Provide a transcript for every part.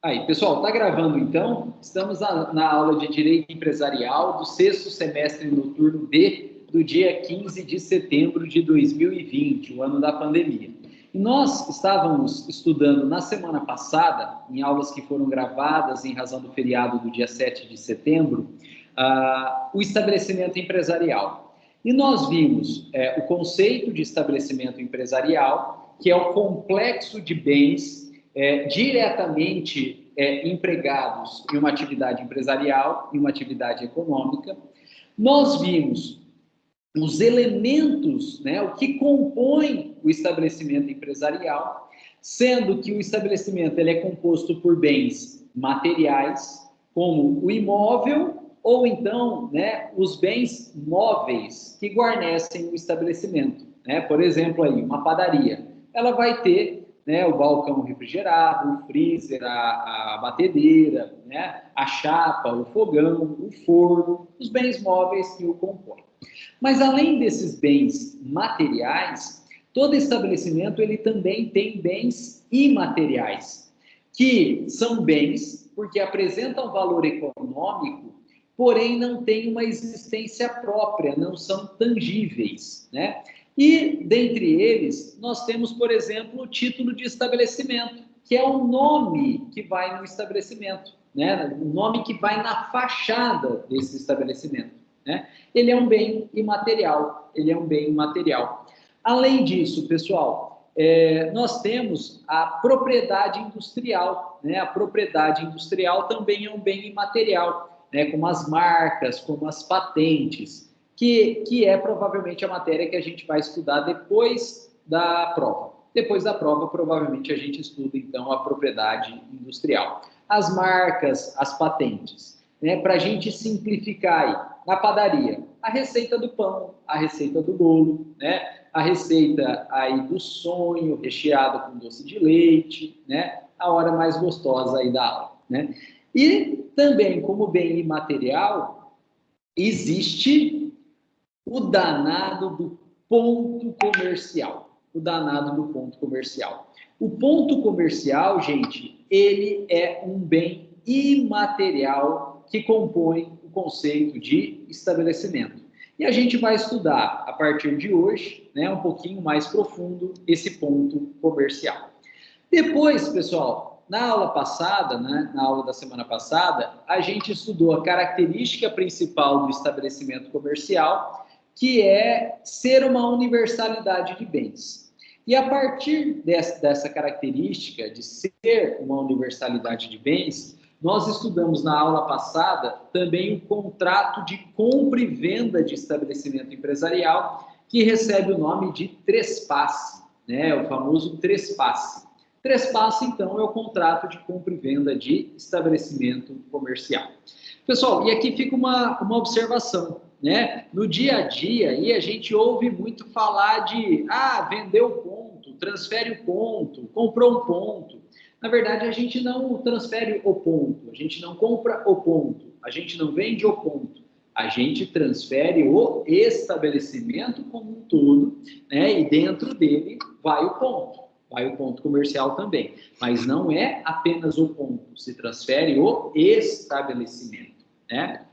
Aí, pessoal, tá gravando então? Estamos na aula de Direito Empresarial do sexto semestre noturno D, do dia 15 de setembro de 2020, o ano da pandemia. E nós estávamos estudando na semana passada, em aulas que foram gravadas em razão do feriado do dia 7 de setembro, o estabelecimento empresarial. E nós vimos o conceito de estabelecimento empresarial, que é o complexo de bens diretamente empregados em uma atividade empresarial, em uma atividade econômica. Nós vimos os elementos, né, o que compõe o estabelecimento empresarial, sendo que o estabelecimento ele é composto por bens materiais, como o imóvel, ou então, né, os bens móveis que guarnecem o estabelecimento. Né? Por exemplo, aí, uma padaria, ela vai ter, né, o balcão refrigerado, o freezer, a batedeira, né, a chapa, o fogão, o forno, os bens móveis que o compõem. Mas além desses bens materiais, todo estabelecimento ele também tem bens imateriais, que são bens porque apresentam valor econômico, porém não têm uma existência própria, não são tangíveis, né? E, dentre eles, nós temos, por exemplo, o título de estabelecimento, que é o nome que vai no estabelecimento, né? O nome que vai na fachada desse estabelecimento, né? Ele é um bem imaterial, ele é um bem imaterial. Além disso, pessoal, nós temos a propriedade industrial, né? A propriedade industrial também é um bem imaterial, né? Como as marcas, como as patentes, que é provavelmente a matéria que a gente vai estudar depois da prova. Depois da prova, provavelmente, a gente estuda, então, a propriedade industrial. As marcas, as patentes, né? Para a gente simplificar aí, na padaria, a receita do pão, a receita do bolo, né? A receita aí do sonho, recheado com doce de leite, né? A hora mais gostosa aí da aula, né? E também, como bem imaterial, existe o danado do ponto comercial. O danado do ponto comercial. O ponto comercial, gente, ele é um bem imaterial que compõe o conceito de estabelecimento. E a gente vai estudar, a partir de hoje, né, um pouquinho mais profundo, esse ponto comercial. Depois, pessoal, na aula passada, né, na aula da semana passada, a gente estudou a característica principal do estabelecimento comercial, que é ser uma universalidade de bens. E a partir dessa característica de ser uma universalidade de bens, nós estudamos na aula passada também o contrato de compra e venda de estabelecimento empresarial, que recebe o nome de trespasse, né? O famoso trespasse. Trespasse, então, é o contrato de compra e venda de estabelecimento comercial. Pessoal, e aqui fica uma observação, né? No dia a dia, aí a gente ouve muito falar de, vendeu ponto, transfere o ponto, comprou um ponto. Na verdade, a gente não transfere o ponto, a gente não compra o ponto, a gente não vende o ponto, a gente transfere o estabelecimento como um todo, né? E dentro dele vai o ponto comercial também. Mas não é apenas o ponto, se transfere o estabelecimento, né?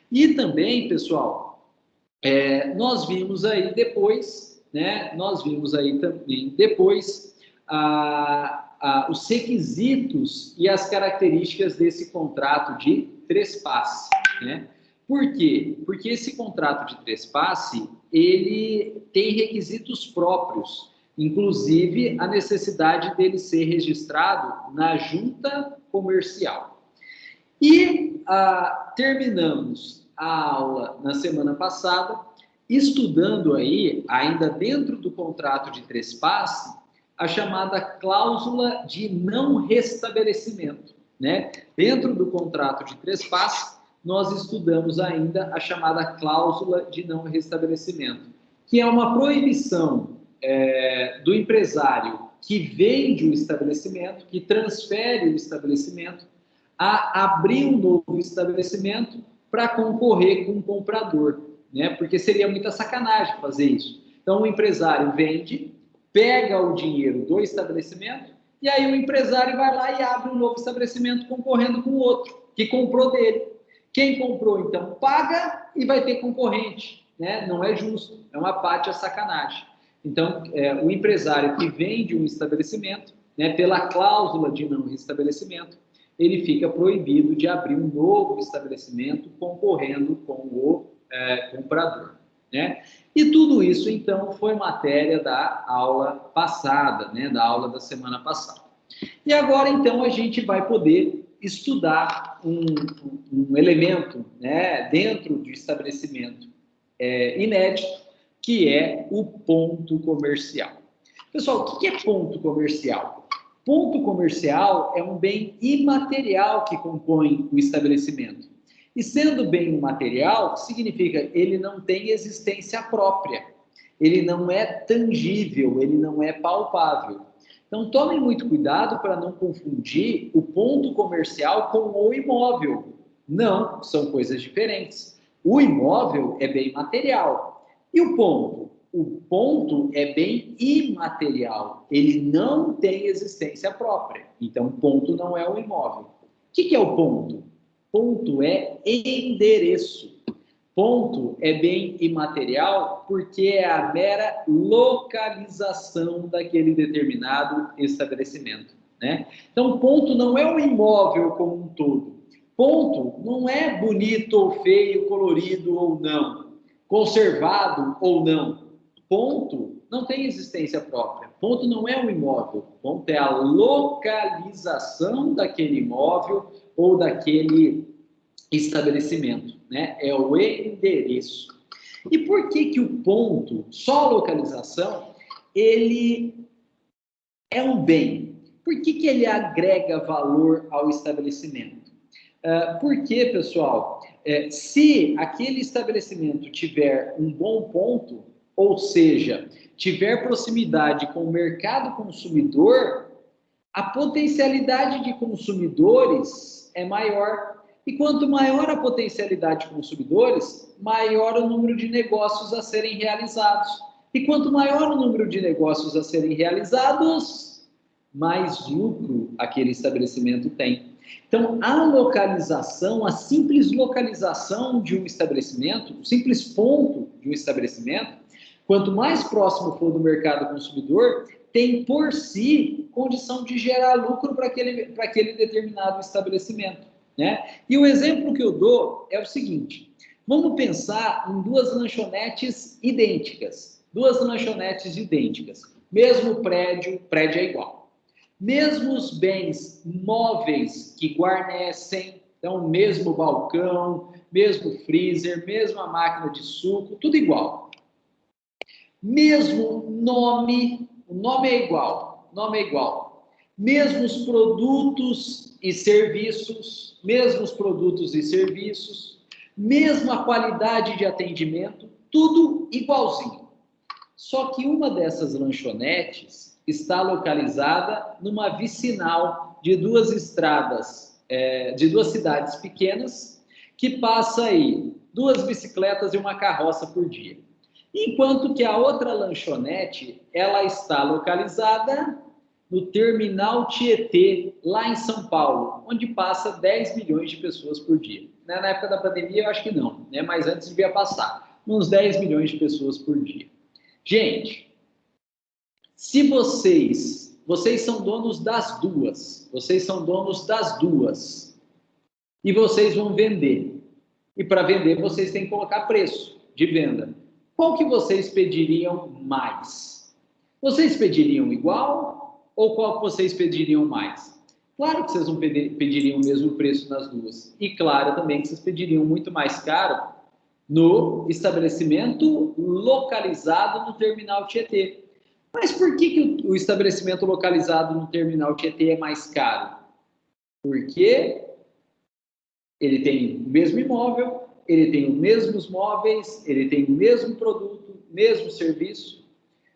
E também, pessoal, nós vimos aí depois, né? Nós vimos aí também depois os requisitos e as características desse contrato de trespasse, né? Por quê? Porque esse contrato de trespasse, ele tem requisitos próprios, inclusive a necessidade dele ser registrado na junta comercial. E terminamos a aula na semana passada, estudando aí, ainda dentro do contrato de trespasse, a chamada cláusula de não restabelecimento, né? Dentro do contrato de trespasse, nós estudamos ainda a chamada cláusula de não restabelecimento, que é uma proibição do empresário que vende o estabelecimento, que transfere o estabelecimento, a abrir um novo estabelecimento para concorrer com um comprador, né? Porque seria muita sacanagem fazer isso. Então, o empresário vende, pega o dinheiro do estabelecimento E aí o empresário vai lá e abre um novo estabelecimento concorrendo com o outro, que comprou dele. Quem comprou, então, paga e vai ter concorrente, né? Não é justo, é uma pátia sacanagem. Então, o empresário que vende um estabelecimento, né, pela cláusula de não restabelecimento, ele fica proibido de abrir um novo estabelecimento concorrendo com o comprador, né? E tudo isso, então, foi matéria da aula passada, né, da aula da semana passada. E agora, então, a gente vai poder estudar um elemento, né, dentro do estabelecimento inédito, que é o ponto comercial. Pessoal, o que é ponto comercial? Ponto comercial é um bem imaterial que compõe o estabelecimento. E sendo bem imaterial, significa ele não tem existência própria. Ele não é tangível, ele não é palpável. Então, tomem muito cuidado para não confundir o ponto comercial com o imóvel. Não, são coisas diferentes. O imóvel é bem material. E o ponto? O ponto é bem imaterial. Ele não tem existência própria. Então, ponto não é um imóvel. O que é o ponto? Ponto é endereço. Ponto é bem imaterial porque é a mera localização daquele determinado estabelecimento, né? Então, ponto não é um imóvel como um todo. Ponto não é bonito ou feio, colorido ou não, conservado ou não. Ponto não tem existência própria. Ponto não é um imóvel. Ponto é a localização daquele imóvel ou daquele estabelecimento, né? É o endereço. E por que o ponto, só a localização, ele é um bem? Por que ele agrega valor ao estabelecimento? Porque, pessoal, se aquele estabelecimento tiver um bom ponto, ou seja, tiver proximidade com o mercado consumidor, a potencialidade de consumidores é maior. E quanto maior a potencialidade de consumidores, maior o número de negócios a serem realizados. E quanto maior o número de negócios a serem realizados, mais lucro aquele estabelecimento tem. Então, a localização, a simples localização de um estabelecimento, o simples ponto de um estabelecimento, quanto mais próximo for do mercado consumidor, tem por si condição de gerar lucro para aquele determinado estabelecimento, né? E o exemplo que eu dou é o seguinte: vamos pensar em duas lanchonetes idênticas. Duas lanchonetes idênticas. Mesmo prédio, prédio é igual. Mesmos bens móveis que guarnecem, então, mesmo balcão, mesmo freezer, mesma máquina de suco, tudo igual. Mesmo nome, o nome é igual, nome é igual. Mesmos produtos e serviços, mesma qualidade de atendimento, tudo igualzinho. Só que uma dessas lanchonetes está localizada numa vicinal de duas estradas, de duas cidades pequenas, que passa aí 2 bicicletas e uma carroça por dia. Enquanto que a outra lanchonete, ela está localizada no terminal Tietê, lá em São Paulo, onde passa 10 milhões de pessoas por dia. Na época da pandemia, eu acho que não, né? Mas antes devia passar uns 10 milhões de pessoas por dia. Gente, se vocês são donos das duas, e vocês vão vender. E para vender, vocês têm que colocar preço de venda. Qual que vocês pediriam mais? Vocês pediriam igual ou qual que vocês pediriam mais? Claro que vocês não pediriam o mesmo preço nas duas. E claro também que vocês pediriam muito mais caro no estabelecimento localizado no terminal Tietê. Mas por que o estabelecimento localizado no terminal Tietê é mais caro? Porque ele tem o mesmo imóvel, ele tem os mesmos móveis, ele tem o mesmo produto, mesmo serviço,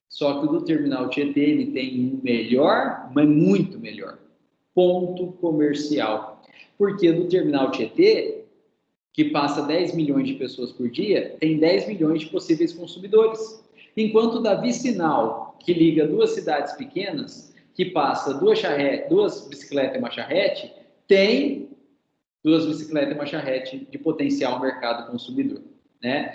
só que o do terminal Tietê ele tem um melhor, mas muito melhor, ponto comercial. Porque do terminal Tietê, que passa 10 milhões de pessoas por dia, tem 10 milhões de possíveis consumidores. Enquanto da vicinal, que liga duas cidades pequenas, que passa duas bicicletas e uma charrete, tem duas bicicletas e uma charrete de potencial mercado consumidor, né?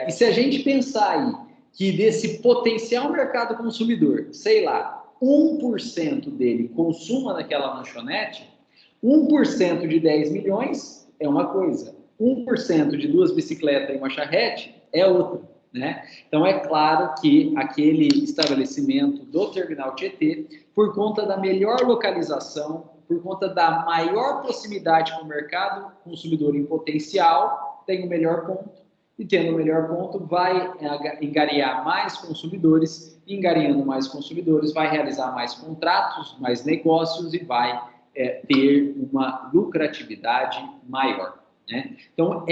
E se a gente pensar aí que desse potencial mercado consumidor, sei lá, 1% dele consuma naquela lanchonete, 1% de 10 milhões é uma coisa, 1% de duas bicicletas e uma charrete é outra, né? Então, é claro que aquele estabelecimento do Terminal Tietê, por conta da melhor localização, por conta da maior proximidade com o mercado consumidor em potencial, tem o melhor ponto, e tendo o melhor ponto, vai engariar mais consumidores, engariando mais consumidores, vai realizar mais contratos, mais negócios e vai ter uma lucratividade maior, né? Então,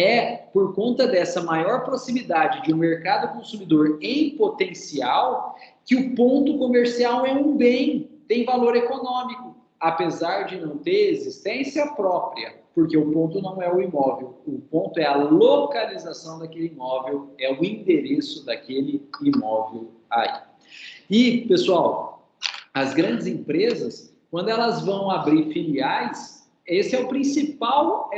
por conta dessa maior proximidade de um mercado consumidor em potencial que o ponto comercial é um bem, tem valor econômico, apesar de não ter existência própria, porque o ponto não é o imóvel, o ponto é a localização daquele imóvel, é o endereço daquele imóvel aí. E, pessoal, as grandes empresas, quando elas vão abrir filiais, esse é o principal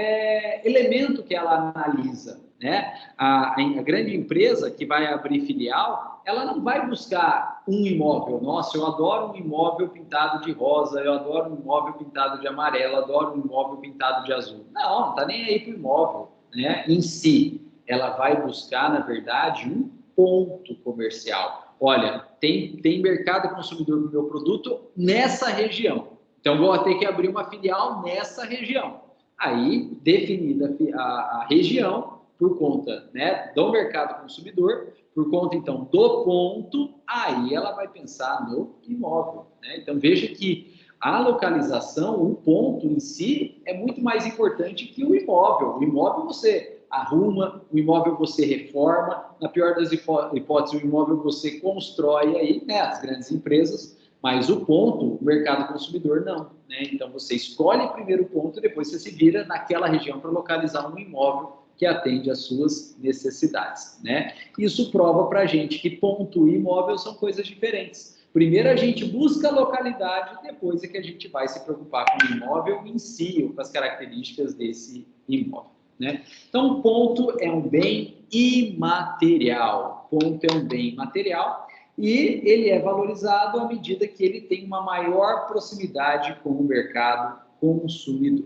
elemento que ela analisa, né? A grande empresa que vai abrir filial, ela não vai buscar um imóvel. Nossa, eu adoro um imóvel pintado de rosa, eu adoro um imóvel pintado de amarelo, eu adoro um imóvel pintado de azul. Não está nem aí para o imóvel, né? Em si. Ela vai buscar, na verdade, um ponto comercial. Olha, tem mercado consumidor do meu produto nessa região. Então, vou ter que abrir uma filial nessa região. Aí, definida a região, por conta, né, do mercado consumidor, por conta, então, do ponto, aí ela vai pensar no imóvel, né? Então, veja que a localização, o ponto em si, é muito mais importante que o imóvel. O imóvel você arruma, o imóvel você reforma, na pior das hipóteses, o imóvel você constrói aí, né, as grandes empresas, mas o ponto, o mercado consumidor, não, né? Então, você escolhe primeiro o ponto e depois você se vira naquela região para localizar um imóvel que atende às suas necessidades, né? Isso prova para a gente que ponto e imóvel são coisas diferentes. Primeiro a gente busca a localidade, depois é que a gente vai se preocupar com o imóvel em si, ou com as características desse imóvel, né? Então, o ponto é um bem imaterial. Ponto é um bem imaterial e ele é valorizado à medida que ele tem uma maior proximidade com o mercado consumidor.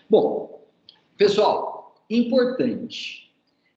Bom, pessoal, importante.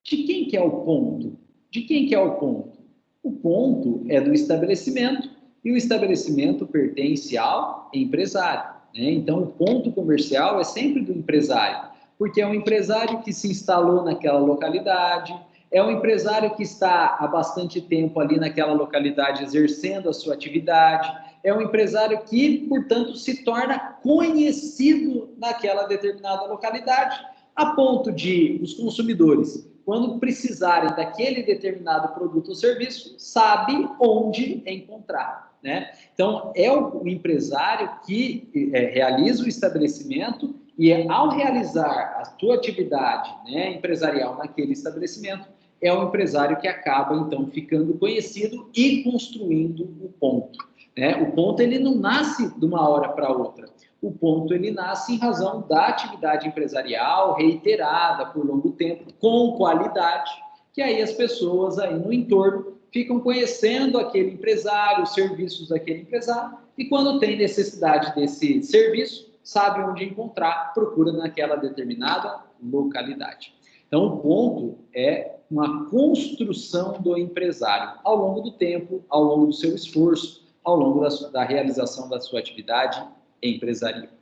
De quem que é o ponto? De quem que é o ponto? O ponto é do estabelecimento e o estabelecimento pertence ao empresário, né? Então, o ponto comercial é sempre do empresário, porque é um empresário que se instalou naquela localidade, é um empresário que está há bastante tempo ali naquela localidade exercendo a sua atividade, é um empresário que, portanto, se torna conhecido naquela determinada localidade, a ponto de os consumidores, quando precisarem daquele determinado produto ou serviço, sabe onde encontrar, né? Então, é o empresário que realiza o estabelecimento e, ao realizar a sua atividade, né, empresarial naquele estabelecimento, é o empresário que acaba, então, ficando conhecido e construindo o ponto, né? O ponto, ele não nasce de uma hora para outra. O ponto, ele nasce em razão da atividade empresarial reiterada por longo tempo, com qualidade, que aí as pessoas aí no entorno ficam conhecendo aquele empresário, os serviços daquele empresário, e quando tem necessidade desse serviço, sabe onde encontrar, procura naquela determinada localidade. Então, o ponto é uma construção do empresário ao longo do tempo, ao longo do seu esforço, ao longo da realização da sua atividade empresarial.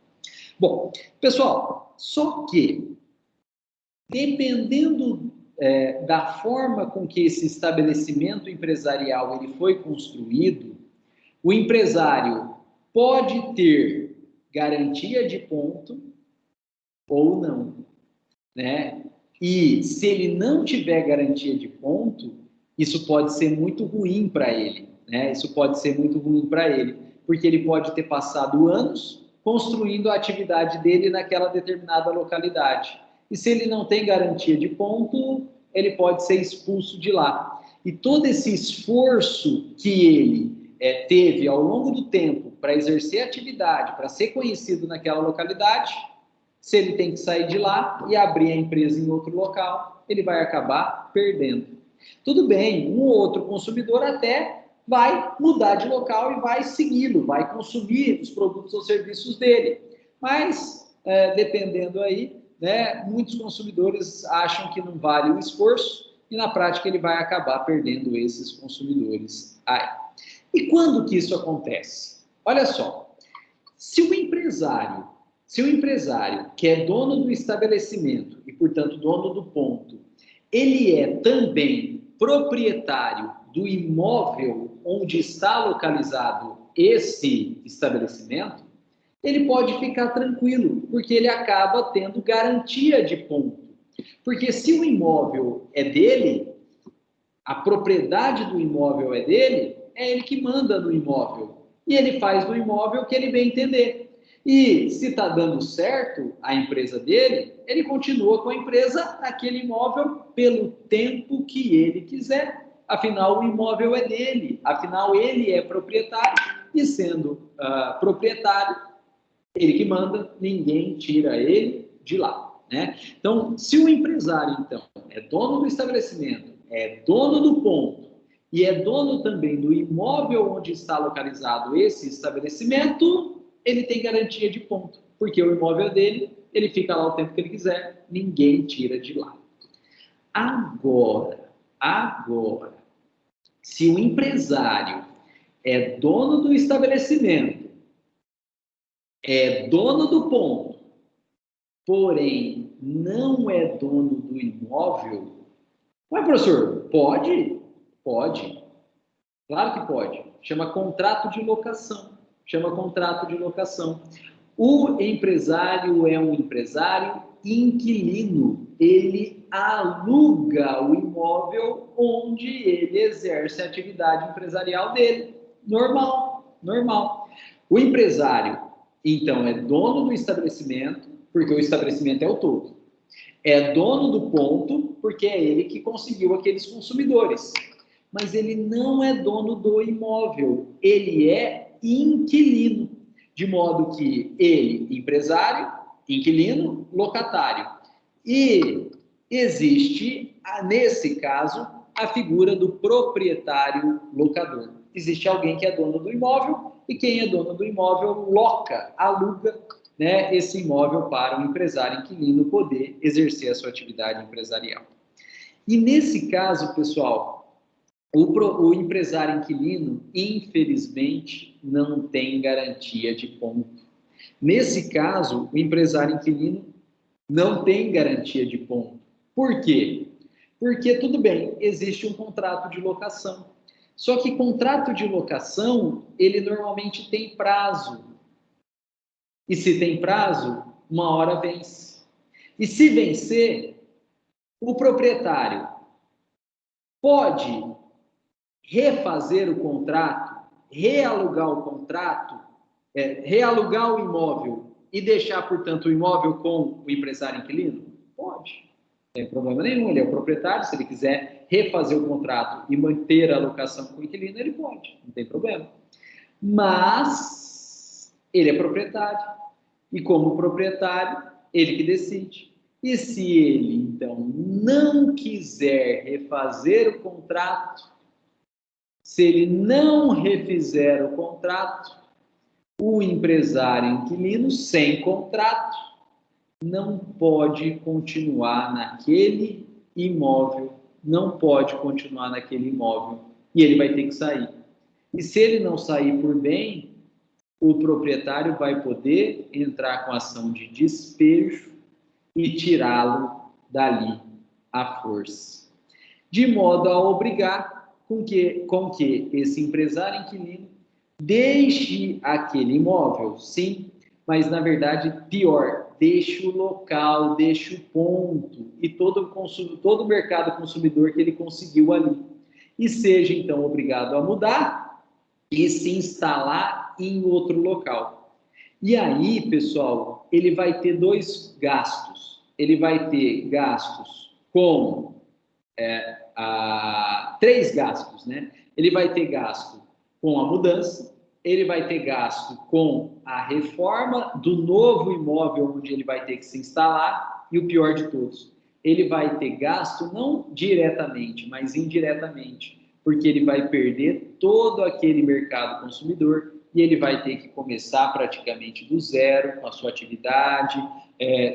Bom, pessoal, só que dependendo da forma com que esse estabelecimento empresarial ele foi construído, o empresário pode ter garantia de ponto ou não, né? E se ele não tiver garantia de ponto, isso pode ser muito ruim para ele, né? Isso pode ser muito ruim para ele, porque ele pode ter passado anos construindo a atividade dele naquela determinada localidade. E se ele não tem garantia de ponto, ele pode ser expulso de lá. E todo esse esforço que ele teve ao longo do tempo para exercer atividade, para ser conhecido naquela localidade, se ele tem que sair de lá e abrir a empresa em outro local, ele vai acabar perdendo. Tudo bem, um ou outro consumidor até vai mudar de local e vai segui-lo, vai consumir os produtos ou serviços dele. Mas, dependendo aí, né, muitos consumidores acham que não vale o esforço e, na prática, ele vai acabar perdendo esses consumidores aí. E quando que isso acontece? Olha só, se o empresário que é dono do estabelecimento e, portanto, dono do ponto, ele é também proprietário do imóvel onde está localizado esse estabelecimento, ele pode ficar tranquilo, porque ele acaba tendo garantia de ponto. Porque se o imóvel é dele, a propriedade do imóvel é dele, é ele que manda no imóvel. E ele faz no imóvel o que ele bem entender. E se está dando certo a empresa dele, ele continua com a empresa naquele imóvel pelo tempo que ele quiser. Afinal, o imóvel é dele. Afinal, ele é proprietário. E sendo proprietário, ele que manda, ninguém tira ele de lá, né? Então, se o empresário, então, é dono do estabelecimento, é dono do ponto e é dono também do imóvel onde está localizado esse estabelecimento, ele tem garantia de ponto, porque o imóvel é dele, ele fica lá o tempo que ele quiser, ninguém tira de lá. Agora, se o empresário é dono do estabelecimento, é dono do ponto, porém não é dono do imóvel, mas, professor, pode? Pode. Claro que pode. Chama contrato de locação. O empresário é um empresário inquilino. Ele aluga o imóvel onde ele exerce a atividade empresarial dele. Normal. O empresário, então, é dono do estabelecimento, porque o estabelecimento é o todo. É dono do ponto, porque é ele que conseguiu aqueles consumidores. Mas ele não é dono do imóvel, ele é inquilino. De modo que ele, empresário, inquilino, locatário. E existe, nesse caso, a figura do proprietário locador. Existe alguém que é dono do imóvel e quem é dono do imóvel aluga, né, esse imóvel para o empresário inquilino poder exercer a sua atividade empresarial. E nesse caso, pessoal, o empresário inquilino, infelizmente, não tem garantia de ponto. Nesse caso, o empresário inquilino não tem garantia de ponto. Por quê? Porque, tudo bem, existe um contrato de locação. Só que contrato de locação, ele normalmente tem prazo. E se tem prazo, uma hora vence. E se vencer, o proprietário pode refazer o contrato, realugar o contrato, realugar o imóvel e deixar, portanto, o imóvel com o empresário inquilino? Pode. Não tem problema nenhum, ele é o proprietário, se ele quiser refazer o contrato e manter a locação com o inquilino, ele pode, não tem problema. Mas ele é proprietário, e como proprietário, ele que decide. E se ele, então, não quiser refazer o contrato, se ele não refizer o contrato, o empresário inquilino sem contrato não pode continuar naquele imóvel, e ele vai ter que sair. E se ele não sair por bem, o proprietário vai poder entrar com ação de despejo e tirá-lo dali à força, de modo a obrigar com que esse empresário inquilino deixe aquele imóvel, sim, mas na verdade pior, deixe o local, deixe o ponto e todo o mercado consumidor que ele conseguiu ali, e seja então obrigado a mudar e se instalar em outro local. E aí, pessoal, ele vai ter dois gastos. Ele vai ter gastos com três gastos, né? Ele vai ter gasto com a mudança, ele vai ter gasto com a reforma do novo imóvel onde ele vai ter que se instalar, e o pior de todos, ele vai ter gasto não diretamente, mas indiretamente, porque ele vai perder todo aquele mercado consumidor e ele vai ter que começar praticamente do zero com a sua atividade,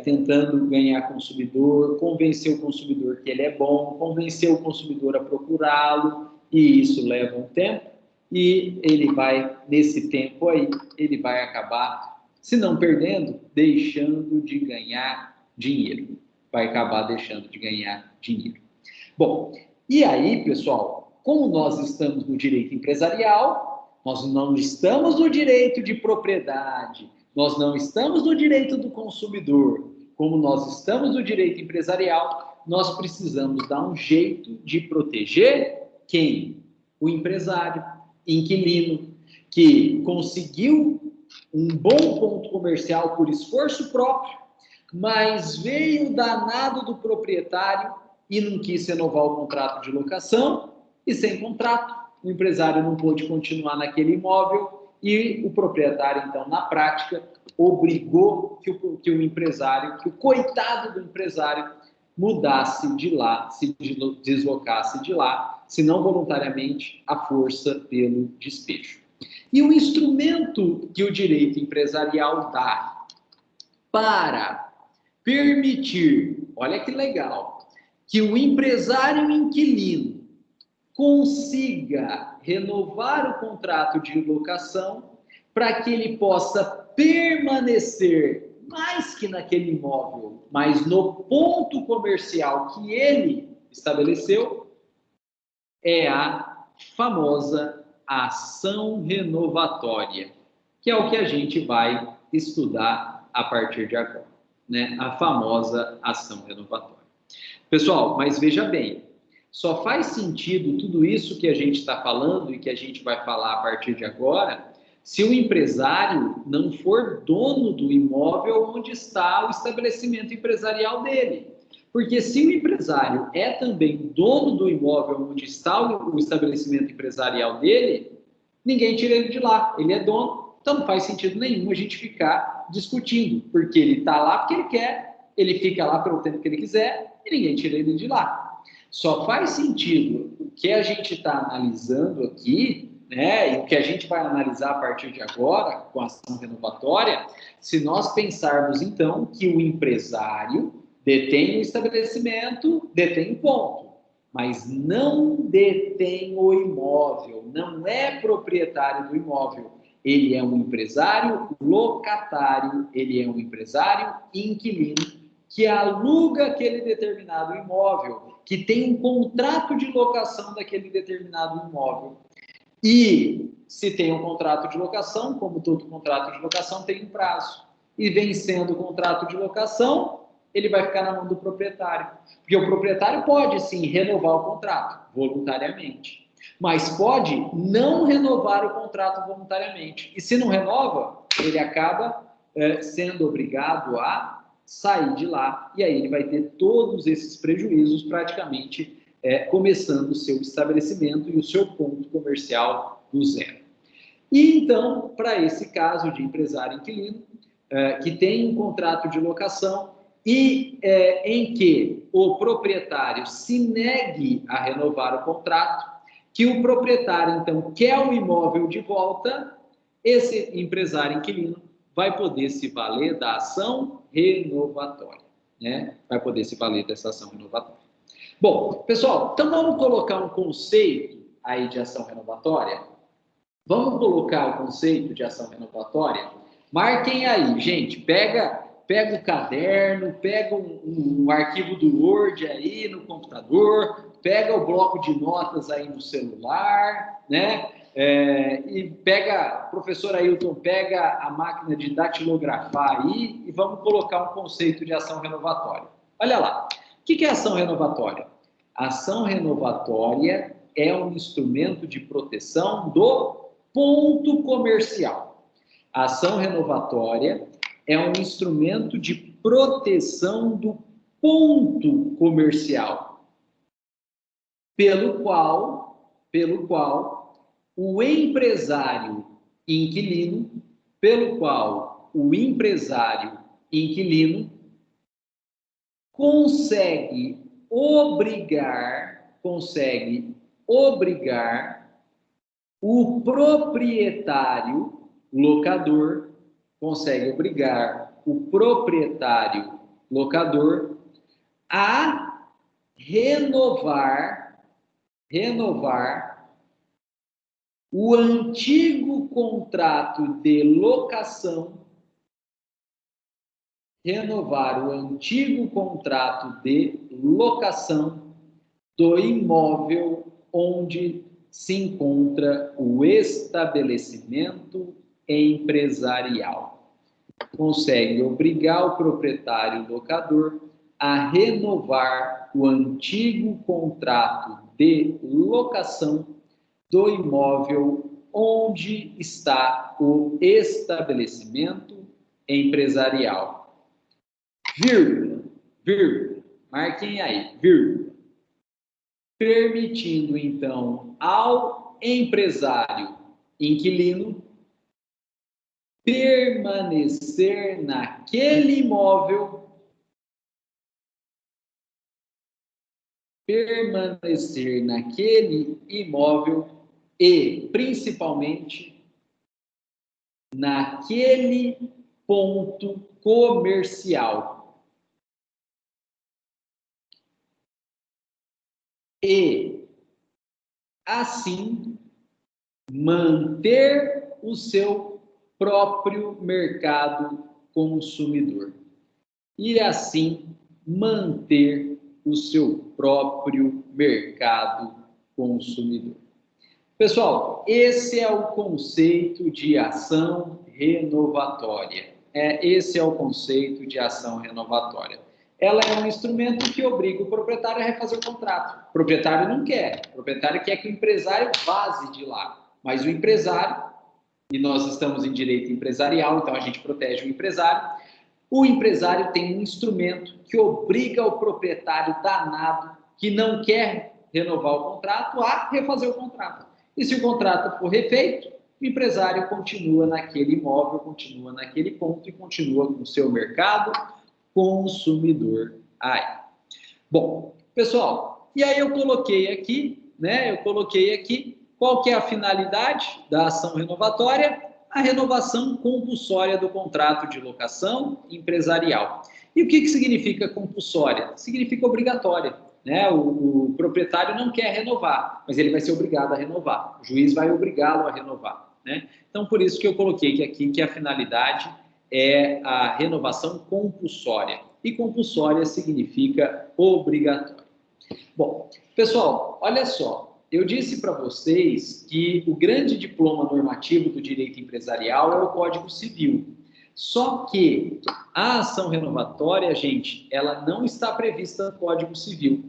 tentando ganhar consumidor, convencer o consumidor que ele é bom, convencer o consumidor a procurá-lo, e isso leva um tempo, e ele vai, nesse tempo aí, ele vai acabar, se não perdendo, deixando de ganhar dinheiro. Vai acabar deixando de ganhar dinheiro. Bom, e aí, pessoal, como nós estamos no direito empresarial, nós não estamos no direito de propriedade, nós não estamos no direito do consumidor, como nós estamos no direito empresarial, nós precisamos dar um jeito de proteger quem? O empresário, inquilino, que conseguiu um bom ponto comercial por esforço próprio, mas veio o danado do proprietário e não quis renovar o contrato de locação, e sem contrato, o empresário não pôde continuar naquele imóvel, e o proprietário, então, na prática, obrigou que o empresário, que o coitado do empresário, mudasse de lá, se deslocasse de lá, se não voluntariamente, à força pelo despejo. E o instrumento que o direito empresarial dá para permitir, olha que legal, que o empresário inquilino consiga renovar o contrato de locação para que ele possa permanecer mais que naquele imóvel, mas no ponto comercial que ele estabeleceu, é a famosa ação renovatória, que é o que a gente vai estudar a partir de agora, né? A famosa ação renovatória. Pessoal, mas veja bem, só faz sentido tudo isso que a gente está falando e que a gente vai falar a partir de agora, se o empresário não for dono do imóvel onde está o estabelecimento empresarial dele. Porque se o empresário é também dono do imóvel onde está o estabelecimento empresarial dele, ninguém tira ele de lá, ele é dono, então não faz sentido nenhum a gente ficar discutindo, porque ele está lá porque ele quer, ele fica lá pelo tempo que ele quiser e ninguém tira ele de lá. Só faz sentido o que a gente está analisando aqui, né, e o que a gente vai analisar a partir de agora, com a ação renovatória, se nós pensarmos, então, que o empresário detém o estabelecimento, detém o ponto, mas não detém o imóvel, não é proprietário do imóvel. Ele é um empresário locatário, ele é um empresário inquilino, que aluga aquele determinado imóvel, que tem um contrato de locação daquele determinado imóvel. E se tem um contrato de locação, como todo contrato de locação tem um prazo. E vencendo o contrato de locação, ele vai ficar na mão do proprietário. Porque o proprietário pode, sim, renovar o contrato, voluntariamente. Mas pode não renovar o contrato voluntariamente. E se não renova, ele acaba sendo obrigado a sair de lá. E aí ele vai ter todos esses prejuízos praticamente começando o seu estabelecimento e o seu ponto comercial do zero. E então, para esse caso de empresário inquilino, que tem um contrato de locação e em que o proprietário se negue a renovar o contrato, que o proprietário, então, quer o imóvel de volta, esse empresário inquilino vai poder se valer da ação renovatória, né? Vai poder se valer dessa ação renovatória. Bom, pessoal, então vamos colocar um conceito aí de ação renovatória? Vamos colocar o conceito de ação renovatória? Marquem aí, gente, pega o caderno, pega um arquivo do Word aí no computador, pega o bloco de notas aí no celular, né? E pega, professor Ailton, pega a máquina de datilografar aí e vamos colocar um conceito de ação renovatória. Olha lá, o que é ação renovatória? A ação renovatória é um instrumento de proteção do ponto comercial. A ação renovatória é um instrumento de proteção do ponto comercial, pelo qual o empresário inquilino, pelo qual o empresário inquilino consegue obrigar o proprietário locador, a renovar o antigo contrato de locação, do imóvel onde se encontra o estabelecimento empresarial. Consegue obrigar o proprietário locador a renovar o antigo contrato de locação do imóvel onde está o estabelecimento empresarial. Vírgula, marquem aí, vírgula. Permitindo, então, ao empresário inquilino permanecer naquele imóvel, e, principalmente, naquele ponto comercial. E, assim, manter o seu próprio mercado consumidor. Pessoal, esse é o conceito de ação renovatória. Ela é um instrumento que obriga o proprietário a refazer o contrato. O proprietário não quer. O proprietário quer que o empresário vaze de lá. Mas o empresário, e nós estamos em direito empresarial, então a gente protege o empresário. O empresário tem um instrumento que obriga o proprietário danado, que não quer renovar o contrato, a refazer o contrato. E se o contrato for refeito, o empresário continua naquele imóvel, continua naquele ponto e continua com o seu mercado consumidor aí. Bom, pessoal, e aí eu coloquei aqui, qual que é a finalidade da ação renovatória? A renovação compulsória do contrato de locação empresarial. E o que significa compulsória? Significa obrigatória. Né? O proprietário não quer renovar, mas ele vai ser obrigado a renovar. O juiz vai obrigá-lo a renovar. Né? Então, por isso que eu coloquei aqui que a finalidade é a renovação compulsória. E compulsória significa obrigatória. Bom, pessoal, olha só. Eu disse para vocês que o grande diploma normativo do direito empresarial é o Código Civil. Só que a ação renovatória, gente, ela não está prevista no Código Civil.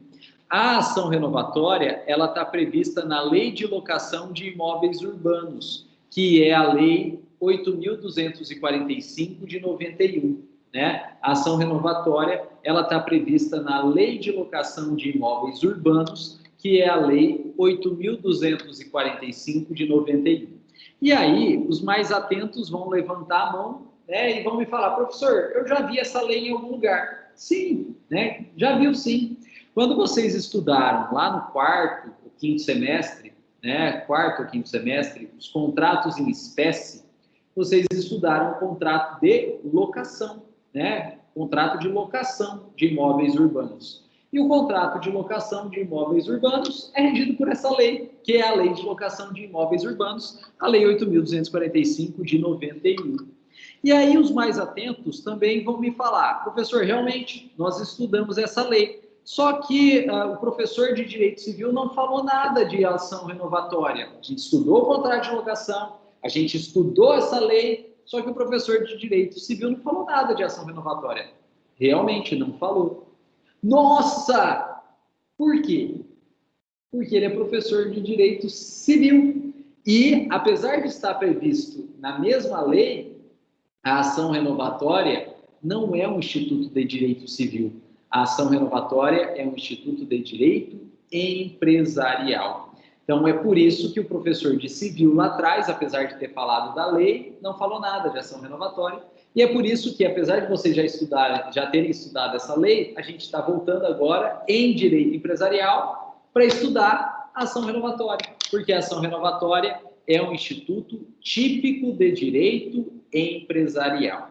A ação renovatória, ela está prevista na Lei de Locação de Imóveis Urbanos, que é a Lei 8.245 de 91. Né? A ação renovatória, ela está prevista na Lei de Locação de Imóveis Urbanos, que é a Lei 8.245 de 91. E aí, os mais atentos vão levantar a mão, né, e vão me falar, professor, eu já vi essa lei em algum lugar. Sim, né, já viu sim. Quando vocês estudaram lá no quarto ou quinto semestre, os contratos em espécie, vocês estudaram o contrato de locação, né, contrato de locação de imóveis urbanos. E o contrato de locação de imóveis urbanos é regido por essa lei, que é a Lei de Locação de Imóveis Urbanos, a Lei 8.245 de 91. E aí os mais atentos também vão me falar, professor, realmente, nós estudamos essa lei, só que o professor de Direito Civil não falou nada de ação renovatória. A gente estudou o contrato de locação, a gente estudou essa lei, só que o professor de Direito Civil não falou nada de ação renovatória. Realmente não falou. Nossa! Por quê? Porque ele é professor de Direito Civil. E, apesar de estar previsto na mesma lei, a ação renovatória não é um instituto de direito civil. A ação renovatória é um instituto de direito empresarial. Então, é por isso que o professor de civil lá atrás, apesar de ter falado da lei, não falou nada de ação renovatória. E é por isso que, apesar de vocês já terem estudado essa lei, a gente está voltando agora em direito empresarial para estudar a ação renovatória, porque a ação renovatória é um instituto típico de direito empresarial. O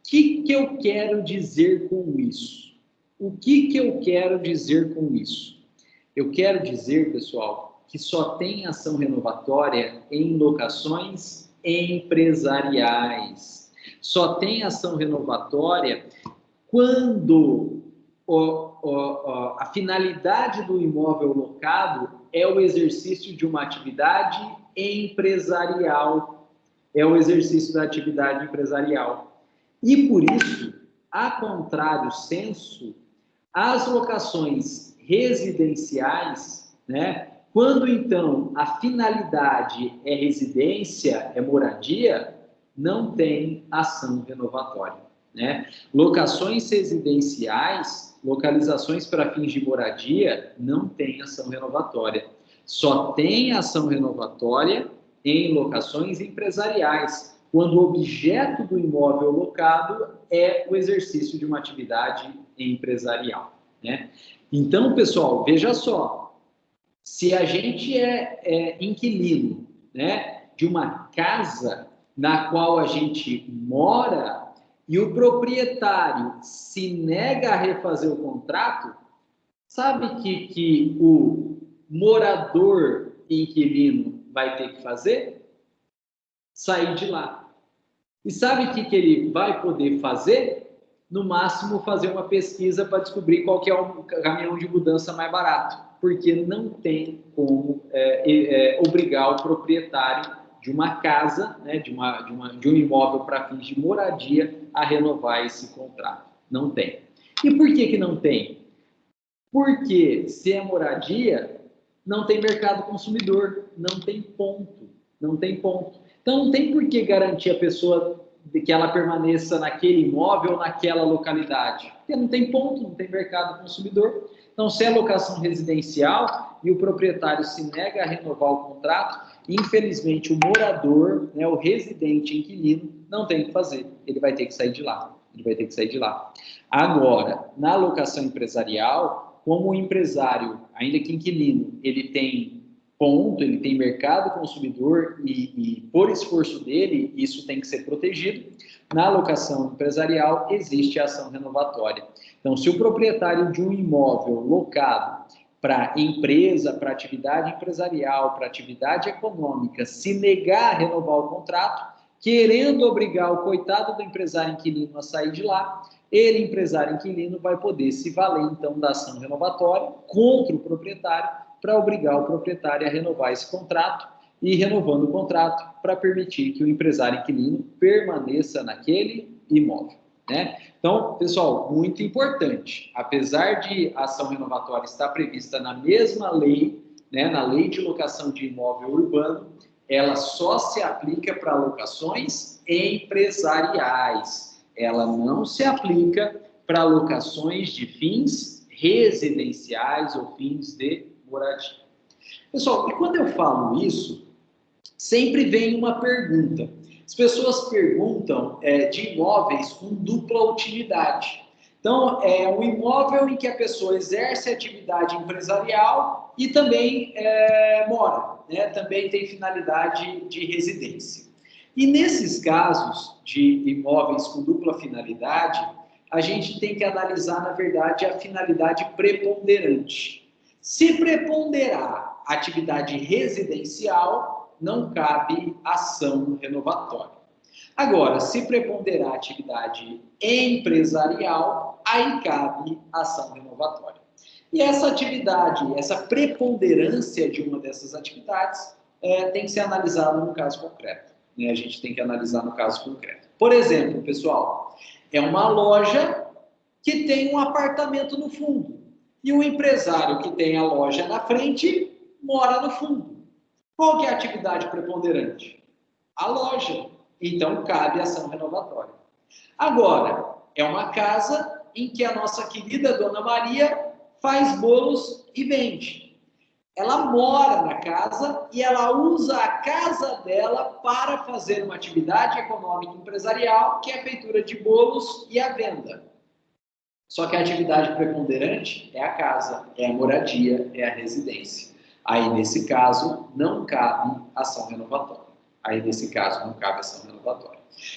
que eu quero dizer com isso? O que eu quero dizer com isso? Eu quero dizer, pessoal, que só tem ação renovatória em locações empresariais. Só tem ação renovatória quando a finalidade do imóvel locado é o exercício de uma atividade empresarial. É o exercício da atividade empresarial. E por isso, a contrário sensu, as locações residenciais, né, quando então a finalidade é residência, é moradia, não tem ação renovatória, né? Locações residenciais, localizações para fins de moradia, não tem ação renovatória. Só tem ação renovatória em locações empresariais, quando o objeto do imóvel locado é o exercício de uma atividade empresarial, né? Então, pessoal, veja só, se a gente é inquilino, né, de uma casa na qual a gente mora e o proprietário se nega a refazer o contrato, sabe que o morador inquilino vai ter que fazer? Sair de lá. E sabe o que ele vai poder fazer? No máximo, fazer uma pesquisa para descobrir qual que é o caminhão de mudança mais barato, porque não tem como obrigar o proprietário de uma casa, né, de um imóvel para fins de moradia, a renovar esse contrato. Não tem. E por que não tem? Porque se é moradia, não tem mercado consumidor, não tem ponto, não tem ponto. Então, não tem por que garantir a pessoa de que ela permaneça naquele imóvel ou naquela localidade, porque não tem ponto, não tem mercado consumidor. Então, se é locação residencial e o proprietário se nega a renovar o contrato, infelizmente o morador, né, o residente inquilino, não tem o que fazer, ele vai ter que sair de lá, ele vai ter que sair de lá. Agora, na locação empresarial, como o empresário, ainda que inquilino, ele tem ponto, ele tem mercado consumidor e por esforço dele, isso tem que ser protegido. Na locação empresarial, existe a ação renovatória. Então, se o proprietário de um imóvel locado para empresa, para atividade empresarial, para atividade econômica, se negar a renovar o contrato, querendo obrigar o coitado do empresário inquilino a sair de lá, ele, empresário inquilino, vai poder se valer, então, da ação renovatória contra o proprietário, para obrigar o proprietário a renovar esse contrato e, renovando o contrato, para permitir que o empresário inquilino permaneça naquele imóvel, né? Então, pessoal, muito importante, apesar de a ação renovatória estar prevista na mesma lei, né, na Lei de Locação de Imóvel Urbano, ela só se aplica para locações empresariais, ela não se aplica para locações de fins residenciais ou fins de moradia. Pessoal, e quando eu falo isso, sempre vem uma pergunta. As pessoas perguntam de imóveis com dupla utilidade. Então, é um imóvel em que a pessoa exerce atividade empresarial e também mora, né? Também tem finalidade de residência. E nesses casos de imóveis com dupla finalidade, a gente tem que analisar, na verdade, a finalidade preponderante. Se preponderar a atividade residencial, não cabe ação renovatória. Agora, se preponderar a atividade empresarial, aí cabe ação renovatória. E essa atividade, essa preponderância de uma dessas atividades tem que ser analisada no caso concreto, né? A gente tem que analisar no caso concreto. Por exemplo, pessoal, é uma loja que tem um apartamento no fundo. E o empresário que tem a loja na frente mora no fundo. Qual que é a atividade preponderante? A loja. Então, cabe ação renovatória. Agora, é uma casa em que a nossa querida Dona Maria faz bolos e vende. ela mora na casa e ela usa a casa dela para fazer uma atividade econômica empresarial, que é a feitura de bolos e a venda. Só que a atividade preponderante é a casa, é a moradia, é a residência. Aí, nesse caso, não cabe ação renovatória.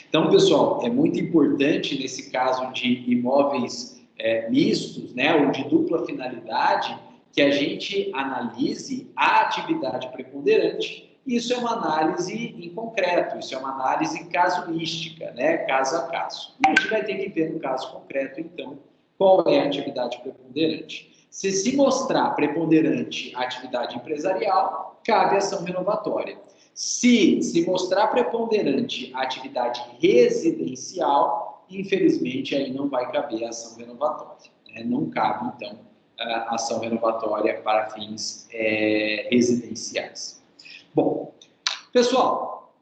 Então, pessoal, é muito importante, nesse caso de imóveis mistos, né, ou de dupla finalidade, que a gente analise a atividade preponderante. Isso é uma análise em concreto, isso é uma análise casuística, né, caso a caso. E a gente vai ter que ver no caso concreto, então, qual é a atividade preponderante. Se mostrar preponderante a atividade empresarial, cabe ação renovatória. Se mostrar preponderante a atividade residencial, infelizmente, aí não vai caber a ação renovatória, né? Não cabe, então, a ação renovatória para fins residenciais. Bom, pessoal,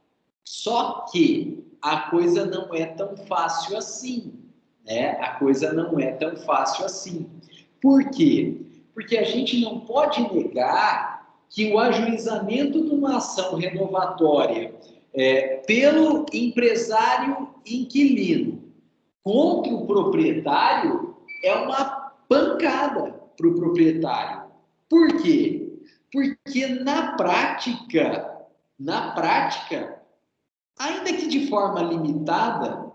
só que a coisa não é tão fácil assim, né? A coisa não é tão fácil assim. Por quê? Porque a gente não pode negar que o ajuizamento de uma ação renovatória pelo empresário inquilino contra o proprietário é uma pancada para o proprietário. Por quê? Porque na prática, ainda que de forma limitada,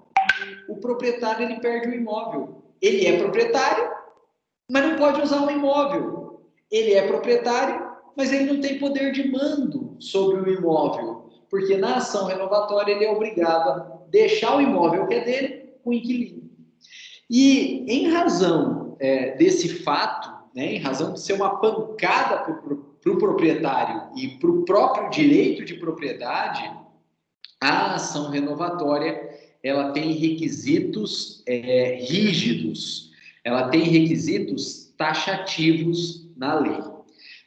o proprietário ele perde o imóvel. Ele é proprietário, mas não pode usar o imóvel. Ele é proprietário, mas ele não tem poder de mando sobre o imóvel, porque na ação renovatória ele é obrigado a deixar o imóvel que é dele com o inquilino. E em razão desse fato, né, em razão de ser uma pancada para o proprietário e para o próprio direito de propriedade, a ação renovatória ela tem requisitos rígidos, ela tem requisitos taxativos na lei,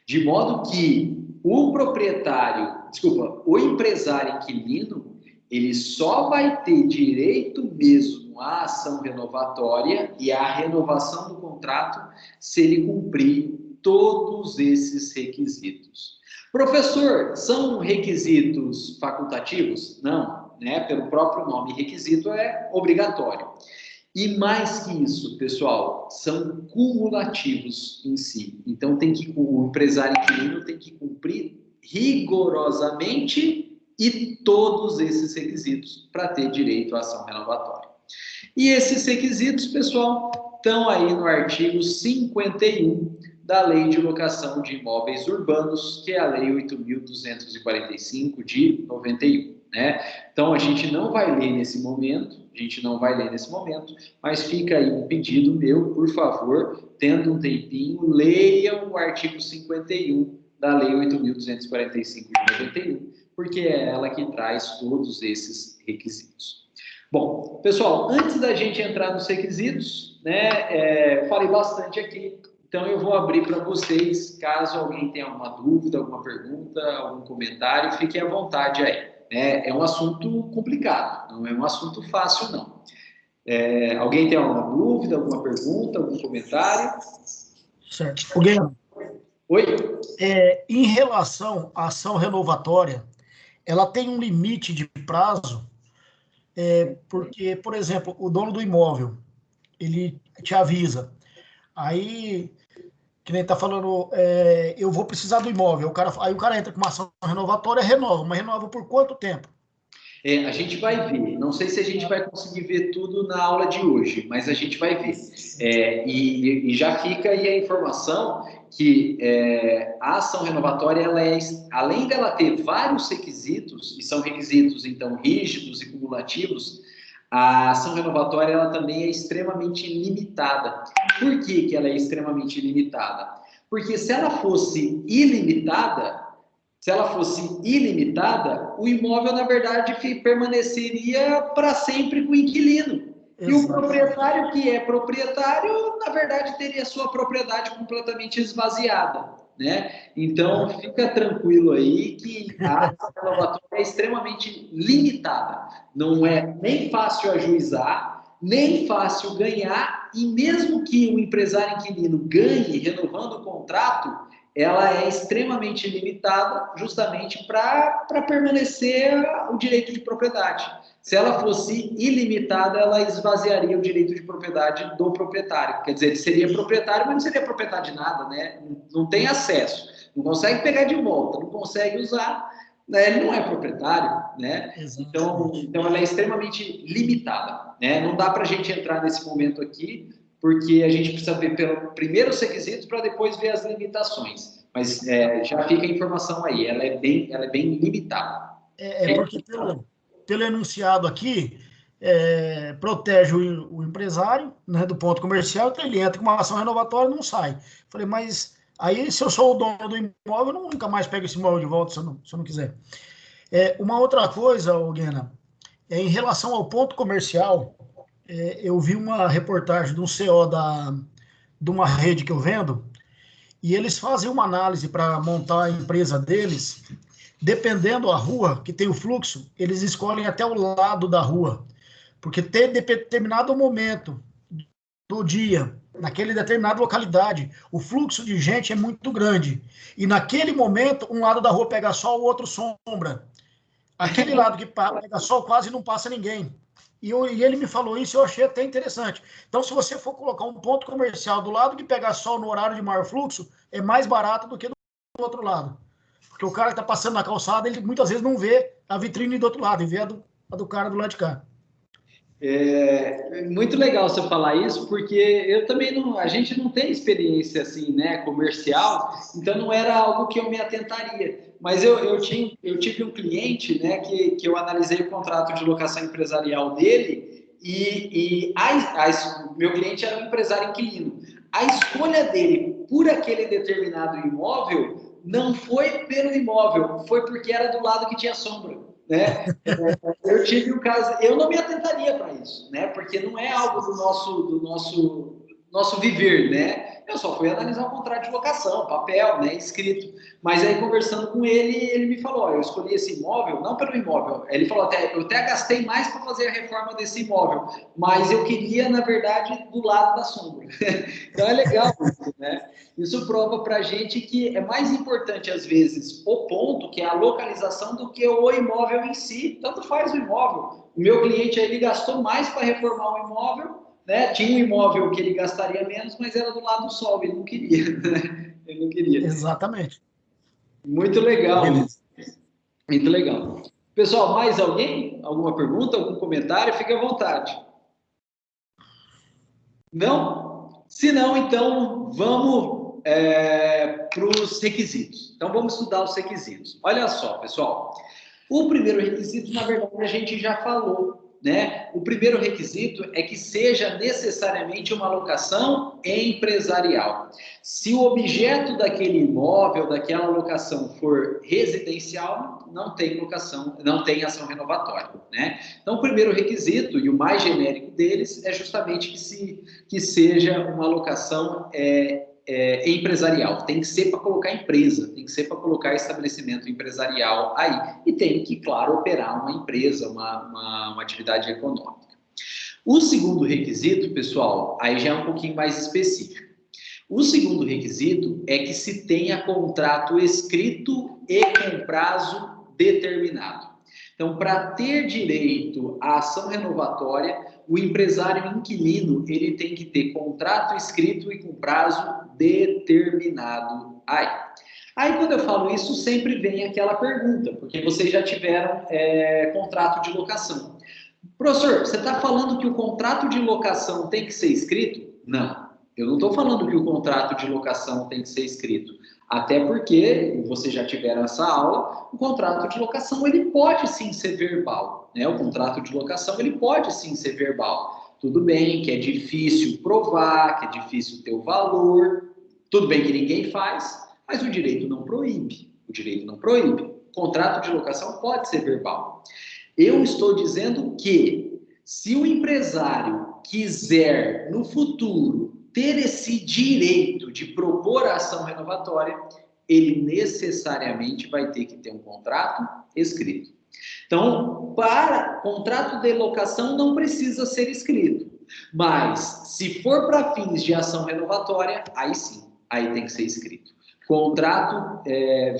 de modo que o empresário inquilino, ele só vai ter direito mesmo à ação renovatória e à renovação do contrato se ele cumprir todos esses requisitos. Professor, são requisitos facultativos? Não, né? Pelo próprio nome, requisito é obrigatório. E mais que isso, pessoal, são cumulativos em si. Então, o empresário inquilino tem que cumprir rigorosamente e todos esses requisitos para ter direito à ação renovatória. E esses requisitos, pessoal, estão aí no artigo 51 da Lei de Locação de Imóveis Urbanos, que é a Lei 8.245 de 91. Né? Então, a gente não vai ler nesse momento, mas fica aí um pedido meu, por favor, tendo um tempinho, leiam o artigo 51 da Lei 8.245 de 91, porque é ela que traz todos esses requisitos. Bom, pessoal, antes da gente entrar nos requisitos, né, falei bastante aqui, então eu vou abrir para vocês, caso alguém tenha alguma dúvida, alguma pergunta, algum comentário, fiquem à vontade aí. É um assunto complicado, não é um assunto fácil, não. Alguém tem alguma dúvida, alguma pergunta, algum comentário? Certo. Alguém? Oi? Em relação à ação renovatória, ela tem um limite de prazo, porque, por exemplo, o dono do imóvel, ele te avisa, aí, que nem tá falando, eu vou precisar do imóvel, aí o cara entra com uma ação renovatória, renova, mas renova por quanto tempo? A gente vai ver, não sei se a gente vai conseguir ver tudo na aula de hoje, mas a gente vai ver. E já fica aí a informação que a ação renovatória, além dela ter vários requisitos, e são requisitos, então, rígidos e cumulativos, a ação renovatória ela também é extremamente limitada. Por que ela é extremamente limitada? Porque se ela fosse ilimitada, o imóvel, na verdade, permaneceria para sempre com o inquilino. Exato. E o proprietário, que é proprietário, na verdade, teria sua propriedade completamente esvaziada, né? Então, fica tranquilo aí que a ação renovatória é extremamente limitada. Não é nem fácil ajuizar, nem fácil ganhar, e mesmo que o empresário inquilino ganhe renovando o contrato, ela é extremamente limitada justamente para permanecer o direito de propriedade. Se ela fosse ilimitada, ela esvaziaria o direito de propriedade do proprietário. Quer dizer, ele seria proprietário, mas não seria proprietário de nada, né? Não tem acesso, não consegue pegar de volta, não consegue usar, né? Ele não é proprietário, né? Então ela é extremamente limitada, né? Não dá para a gente entrar nesse momento aqui, porque a gente precisa ver primeiro os requisitos para depois ver as limitações. Mas já fica a informação aí, ela é bem limitada. Porque pelo enunciado aqui, protege o empresário, né, do ponto comercial, então ele entra com uma ação renovatória e não sai. Falei, mas aí se eu sou o dono do imóvel, eu nunca mais pego esse imóvel de volta se eu não quiser. Uma outra coisa, Guena, em relação ao ponto comercial, eu vi uma reportagem de um CO de uma rede que eu vendo, e eles fazem uma análise para montar a empresa deles. Dependendo da rua que tem o fluxo, eles escolhem até o lado da rua, porque tem determinado momento do dia, naquele determinada localidade, o fluxo de gente é muito grande, e naquele momento, um lado da rua pega sol, o outro sombra. Aquele lado que pega sol quase não passa ninguém. E ele me falou isso, eu achei até interessante. Então, se você for colocar um ponto comercial do lado que pega sol no horário de maior fluxo, é mais barato do que do outro lado. Porque o cara que está passando na calçada, ele muitas vezes não vê a vitrine do outro lado, e vê a do cara do lado de cá. É muito legal você falar isso, porque eu também não, a gente não tem experiência assim, né, comercial, então não era algo que eu me atentaria. Mas eu tive um cliente, né, que eu analisei o contrato de locação empresarial dele meu cliente era um empresário inquilino. A escolha dele por aquele determinado imóvel não foi pelo imóvel, foi porque era do lado que tinha sombra, né? Eu tive um caso, eu não me atentaria para isso, né? Porque não é algo do nosso viver, né? Eu só fui analisar o contrato de locação, papel, né? Escrito. Mas aí, conversando com ele me falou: ó, eu escolhi esse imóvel, não pelo imóvel. Ele falou: eu até gastei mais para fazer a reforma desse imóvel, mas eu queria, na verdade, do lado da sombra. Então é legal isso, né? Isso prova para a gente que é mais importante, às vezes, o ponto, que é a localização, do que o imóvel em si. Tanto faz o imóvel. O meu cliente aí, ele gastou mais para reformar o imóvel, né? Tinha um imóvel que ele gastaria menos, mas era do lado do sol, ele não queria, né? Ele não queria. Exatamente. Muito legal. Beleza. Muito legal. Pessoal, mais alguém? Alguma pergunta, algum comentário? Fique à vontade. Não? Se não, então vamos para os requisitos. Então vamos estudar os requisitos. Olha só, pessoal. O primeiro requisito, na verdade, a gente já falou, né? O primeiro requisito é que seja necessariamente uma locação empresarial. Se o objeto daquele imóvel, daquela locação for residencial, não tem locação, não tem ação renovatória, né? Então, o primeiro requisito, e o mais genérico deles, é justamente que seja uma locação empresarial. Tem que ser para colocar empresa, tem que ser para colocar estabelecimento empresarial aí. E tem que, claro, operar uma empresa, uma atividade econômica. O segundo requisito, pessoal, aí já é um pouquinho mais específico. O segundo requisito é que se tenha contrato escrito e com prazo determinado. Então, para ter direito à ação renovatória, o empresário inquilino, ele tem que ter contrato escrito e com prazo determinado. Aí, quando eu falo isso, sempre vem aquela pergunta, porque vocês já tiveram contrato de locação. Professor, você está falando que o contrato de locação tem que ser escrito? Não, eu não estou falando que o contrato de locação tem que ser escrito. Até porque, vocês já tiveram essa aula, o contrato de locação ele pode sim ser verbal, né? O contrato de locação ele pode sim ser verbal. Tudo bem que é difícil provar, que é difícil ter o valor, tudo bem que ninguém faz, mas o direito não proíbe. O direito não proíbe. O contrato de locação pode ser verbal. Eu estou dizendo que, se o empresário quiser, no futuro, ter esse direito de propor a ação renovatória, ele necessariamente vai ter que ter um contrato escrito. Então, para contrato de locação não precisa ser escrito, mas se for para fins de ação renovatória, aí sim, aí tem que ser escrito. Contrato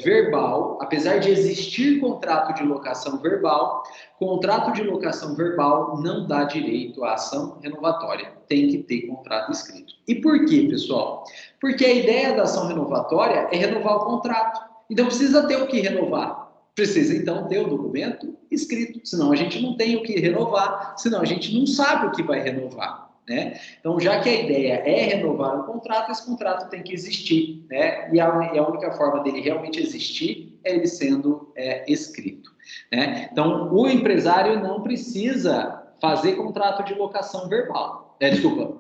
verbal, apesar de existir contrato de locação verbal, contrato de locação verbal não dá direito à ação renovatória. Tem que ter contrato escrito. E por quê, pessoal? Porque a ideia da ação renovatória é renovar o contrato. Então precisa ter o que renovar. Precisa, então, ter o documento escrito. Senão a gente não tem o que renovar, senão a gente não sabe o que vai renovar. Né? Então, já que a ideia é renovar um contrato, esse contrato tem que existir, né? E a única forma dele realmente existir é ele sendo escrito, né? Então, o empresário não precisa fazer contrato de locação verbal,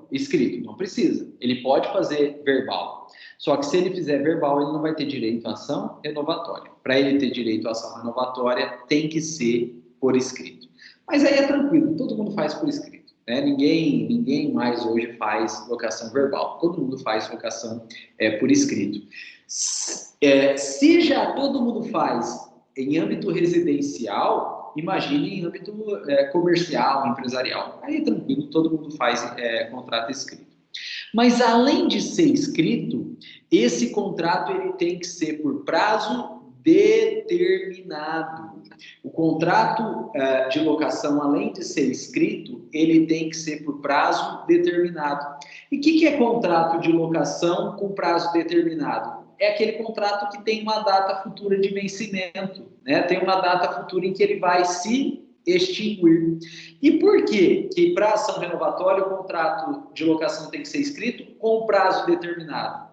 escrito, não precisa. Ele pode fazer verbal, só que se ele fizer verbal, ele não vai ter direito à ação renovatória. Para ele ter direito à ação renovatória, tem que ser por escrito. Mas aí é tranquilo, todo mundo faz por escrito. Né? Ninguém mais hoje faz locação verbal, todo mundo faz locação por escrito. Se já todo mundo faz em âmbito residencial, imagine em âmbito comercial, empresarial. Aí tranquilo, todo mundo faz contrato escrito. Mas além de ser escrito, esse contrato ele tem que ser por prazo determinado. O contrato de locação, além de ser escrito, ele tem que ser por prazo determinado. E o que é contrato de locação com prazo determinado? É aquele contrato que tem uma data futura de vencimento, né? Tem uma data futura em que ele vai se extinguir. E por quê? Que para ação renovatória o contrato de locação tem que ser escrito com prazo determinado?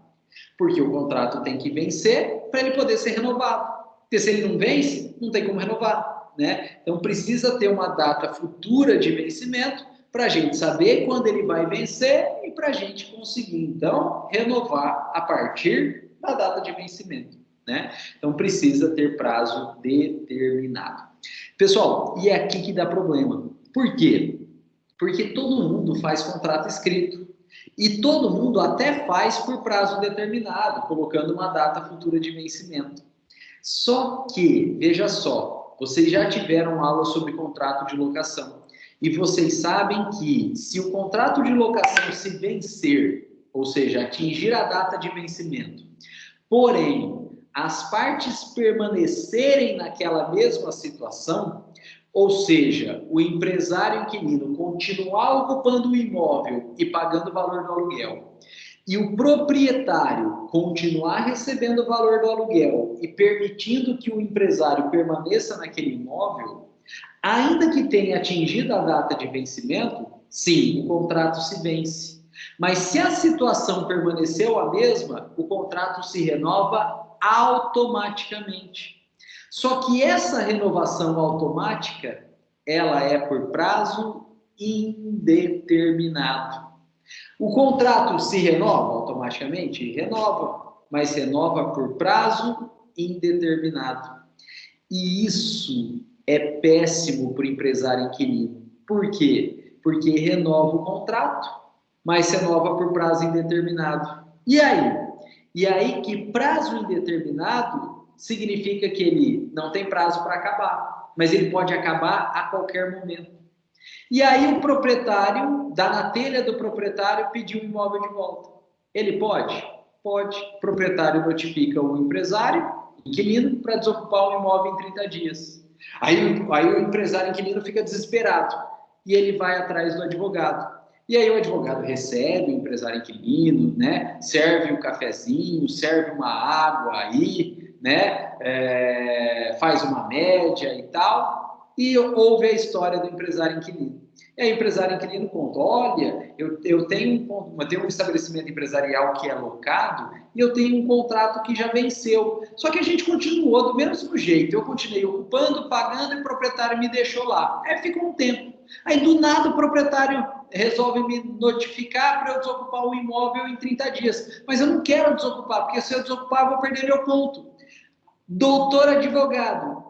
Porque o contrato tem que vencer para ele poder ser renovado. Porque se ele não vence, não tem como renovar, né? Então precisa ter uma data futura de vencimento para a gente saber quando ele vai vencer e para a gente conseguir, então, renovar a partir da data de vencimento, né? Então precisa ter prazo determinado. Pessoal, e é aqui que dá problema. Por quê? Porque todo mundo faz contrato escrito. E todo mundo até faz por prazo determinado, colocando uma data futura de vencimento. Só que, veja só, vocês já tiveram aula sobre contrato de locação. E vocês sabem que se o contrato de locação se vencer, ou seja, atingir a data de vencimento, porém, as partes permanecerem naquela mesma situação, ou seja, o empresário inquilino continuar ocupando o imóvel e pagando o valor do aluguel, e o proprietário continuar recebendo o valor do aluguel e permitindo que o empresário permaneça naquele imóvel, ainda que tenha atingido a data de vencimento, sim, o contrato se vence. Mas se a situação permaneceu a mesma, o contrato se renova automaticamente. Só que essa renovação automática, ela é por prazo indeterminado. O contrato se renova automaticamente? Renova, mas renova por prazo indeterminado. E isso é péssimo para o empresário inquilino. Por quê? Porque renova o contrato, mas renova por prazo indeterminado. E aí? E aí que prazo indeterminado significa que ele não tem prazo para acabar, mas ele pode acabar a qualquer momento. E aí o proprietário, dá na telha do proprietário, pedir o imóvel de volta. Ele pode? Pode. O proprietário notifica o empresário, inquilino, para desocupar o imóvel em 30 dias. Aí o empresário inquilino fica desesperado e ele vai atrás do advogado. E aí o advogado recebe o empresário inquilino, né? Serve um cafezinho, serve uma água aí, né? Faz uma média e tal. E ouve a história do empresário inquilino. E aí o empresário inquilino conta, olha, eu tenho um estabelecimento empresarial que é locado e eu tenho um contrato que já venceu. Só que a gente continuou do mesmo jeito. Eu continuei ocupando, pagando e o proprietário me deixou lá. Aí ficou um tempo. Aí do nada o proprietário resolve me notificar para eu desocupar o imóvel em 30 dias. Mas eu não quero desocupar, porque se eu desocupar eu vou perder meu ponto. Doutor advogado,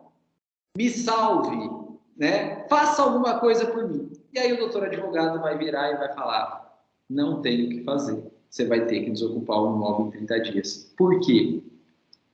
me salve, né? Faça alguma coisa por mim. E aí o doutor advogado vai virar e vai falar, não tem o que fazer, você vai ter que desocupar o imóvel em 30 dias. Por quê?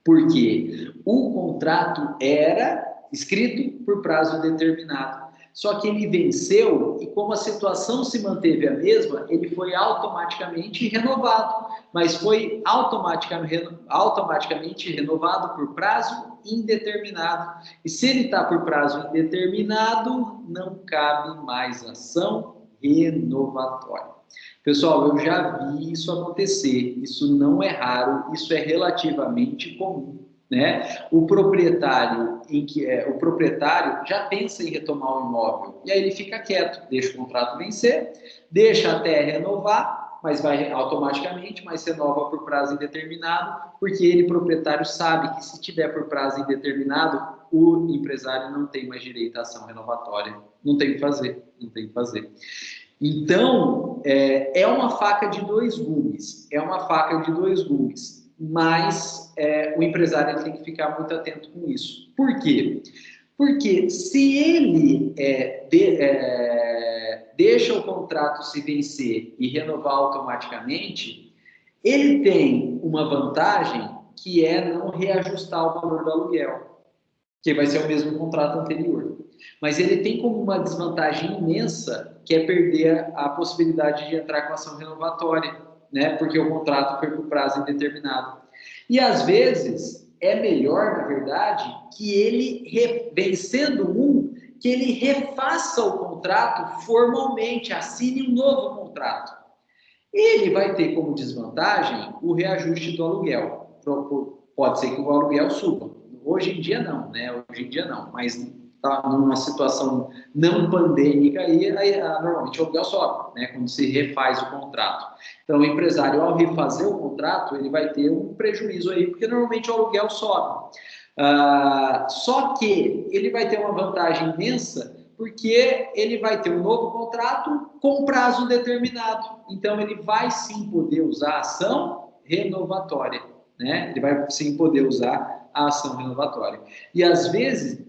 Porque o contrato era escrito por prazo determinado. só que ele venceu e como a situação se manteve a mesma, ele foi automaticamente renovado, mas foi automaticamente renovado por prazo indeterminado. E se ele está por prazo indeterminado, não cabe mais ação renovatória. Pessoal, eu já vi isso acontecer, isso não é raro, isso é relativamente comum, né? O proprietário já pensa em retomar o imóvel e aí ele fica quieto, deixa o contrato vencer, deixa até renovar, mas vai automaticamente, mas renova por prazo indeterminado, porque ele, proprietário, sabe que se tiver por prazo indeterminado, o empresário não tem mais direito à ação renovatória, não tem o que fazer, não tem o que fazer. Então, é uma faca de dois gumes, mas o empresário tem que ficar muito atento com isso. Por quê? Porque se ele deixa o contrato se vencer e renovar automaticamente, ele tem uma vantagem que é não reajustar o valor do aluguel, que vai ser o mesmo contrato anterior. Mas ele tem como uma desvantagem imensa, que é perder a possibilidade de entrar com ação renovatória, né? Porque o contrato foi por prazo indeterminado. E às vezes é melhor, na verdade, que ele, vencendo que ele refaça o contrato formalmente, assine um novo contrato. Ele vai ter como desvantagem o reajuste do aluguel. Pode ser que o aluguel suba. Hoje em dia não, né? Hoje em dia não, mas tá numa situação não pandêmica aí normalmente o aluguel sobe, né? Quando se refaz o contrato. Então o empresário, ao refazer o contrato, ele vai ter um prejuízo aí, porque normalmente o aluguel sobe. Só que ele vai ter uma vantagem imensa, porque ele vai ter um novo contrato com prazo determinado. Então ele vai sim poder usar a ação renovatória, né? Ele vai sim poder usar a ação renovatória. E às vezes,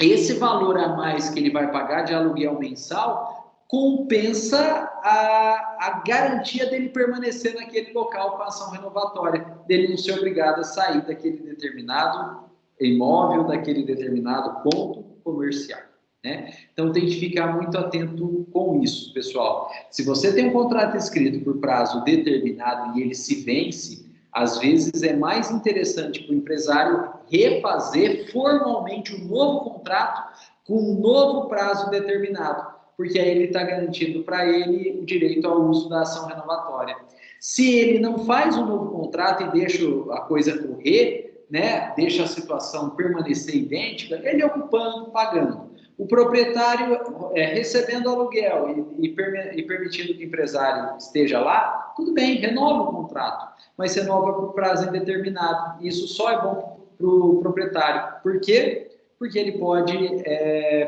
esse valor a mais que ele vai pagar de aluguel mensal compensa a garantia dele permanecer naquele local com a ação renovatória, dele não ser obrigado a sair daquele determinado imóvel, daquele determinado ponto comercial, né? Então tem que ficar muito atento com isso, pessoal. Se você tem um contrato escrito por prazo determinado e ele se vence, às vezes é mais interessante para o empresário refazer formalmente um novo contrato com um novo prazo determinado, porque aí ele está garantindo para ele o direito ao uso da ação renovatória. Se ele não faz um novo contrato e deixa a coisa correr, né, deixa a situação permanecer idêntica, ele ocupando, pagando. O proprietário recebendo aluguel e permitindo que o empresário esteja lá, tudo bem, renova o contrato, mas renova por prazo indeterminado. Isso só é bom para o proprietário. Por quê? Porque ele pode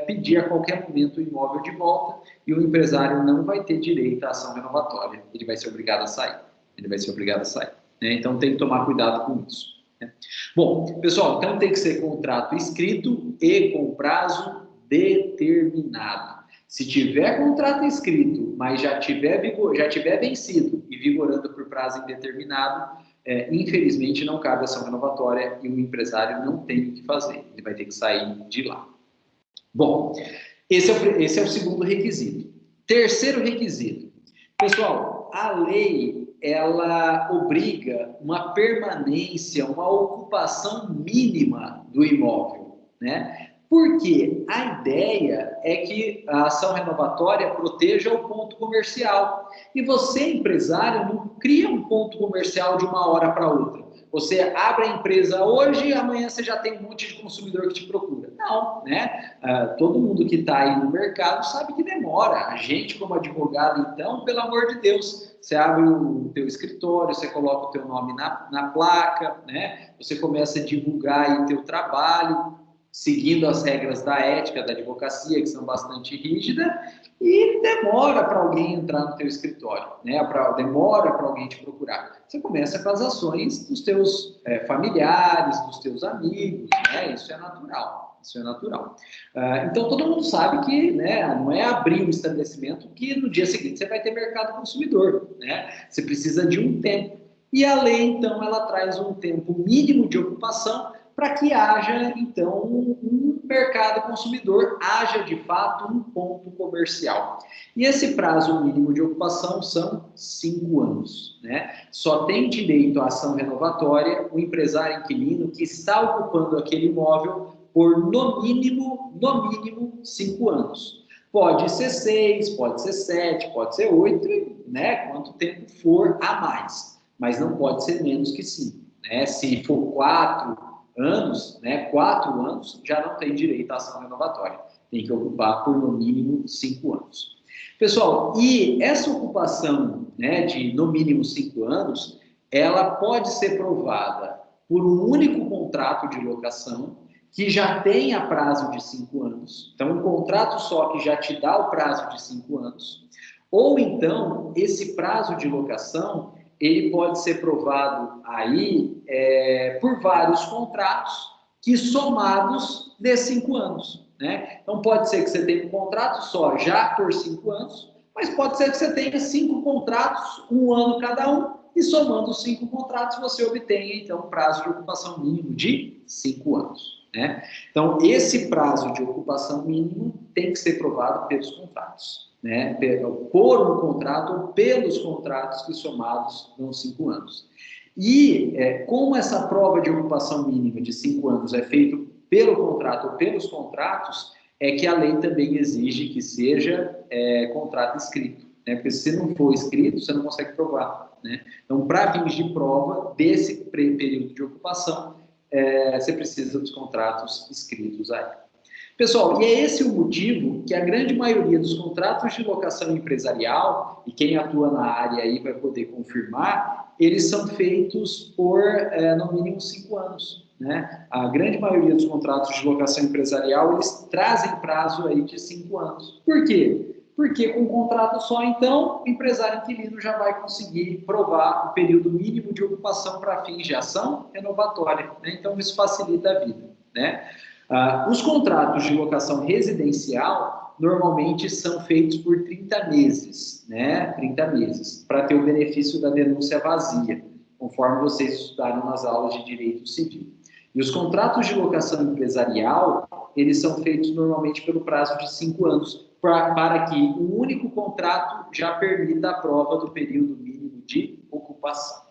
pedir a qualquer momento o imóvel de volta e o empresário não vai ter direito à ação renovatória. Ele vai ser obrigado a sair. Né? Então tem que tomar cuidado com isso. Né? Bom, pessoal, então tem que ser contrato escrito e com prazo determinado. Se tiver contrato escrito, mas já tiver vencido e vigorando por prazo indeterminado, infelizmente não cabe ação renovatória e o empresário não tem o que fazer, ele vai ter que sair de lá. Bom, esse é o segundo requisito. Terceiro requisito. Pessoal, a lei, ela obriga uma permanência, uma ocupação mínima do imóvel, né? Porque a ideia é que a ação renovatória proteja o ponto comercial. E você, empresário, não cria um ponto comercial de uma hora para outra. Você abre a empresa hoje e amanhã você já tem um monte de consumidor que te procura. Não, né? Todo mundo que está aí no mercado sabe que demora. A gente, como advogado, então, pelo amor de Deus, você abre o teu escritório, você coloca o teu nome na placa, né? Você começa a divulgar aí o teu trabalho, seguindo as regras da ética da advocacia, que são bastante rígidas, e demora para alguém entrar no teu escritório, né? Demora para alguém te procurar. Você começa com as ações dos teus familiares, dos teus amigos, né? Isso é natural. Então, todo mundo sabe que, né, não é abrir um estabelecimento que no dia seguinte você vai ter mercado consumidor, né? Você precisa de um tempo. E a lei, então, ela traz um tempo mínimo de ocupação para que haja, então, um mercado consumidor, haja, de fato, um ponto comercial. E esse prazo mínimo de ocupação são 5 anos, né? Só tem direito à ação renovatória o empresário inquilino que está ocupando aquele imóvel por, no mínimo, 5 anos. Pode ser 6, pode ser 7, pode ser 8, né? Quanto tempo for a mais, mas não pode ser menos que 5. Né? Se for 4 anos, né, 4 anos, já não tem direito à ação renovatória. Tem que ocupar por no mínimo 5 anos. Pessoal, e essa ocupação, né, de no mínimo 5 anos, ela pode ser provada por um único contrato de locação que já tenha prazo de 5 anos. Então, um contrato só que já te dá o prazo de 5 anos. Ou então, esse prazo de locação ele pode ser provado aí por vários contratos que somados dê 5 anos. Né? Então, pode ser que você tenha um contrato só já por 5 anos, mas pode ser que você tenha 5 contratos, 1 ano cada um, e somando os 5 contratos você obtenha, então, um prazo de ocupação mínimo de 5 anos. Né? Então, esse prazo de ocupação mínimo tem que ser provado pelos contratos. Né, por um contrato ou pelos contratos que somados dão 5 anos. E como essa prova de ocupação mínima de 5 anos é feita pelo contrato ou pelos contratos, é que a lei também exige que seja contrato escrito. Né, porque se não for escrito, você não consegue provar. Né? Então, para fins de prova desse período de ocupação, você precisa dos contratos escritos aí. Pessoal, e é esse o motivo que a grande maioria dos contratos de locação empresarial, e quem atua na área aí vai poder confirmar, eles são feitos por, no mínimo, 5 anos. Né? A grande maioria dos contratos de locação empresarial, eles trazem prazo aí de 5 anos. Por quê? Porque com um contrato só, então, o empresário inquilino já vai conseguir provar o período mínimo de ocupação para fins de ação renovatória. Né? Então, isso facilita a vida. Né? Os contratos de locação residencial normalmente são feitos por 30 meses, né? 30 meses, para ter o benefício da denúncia vazia, conforme vocês estudaram nas aulas de direito civil. E os contratos de locação empresarial, eles são feitos normalmente pelo prazo de 5 anos, para que um único contrato já permita a prova do período mínimo de ocupação.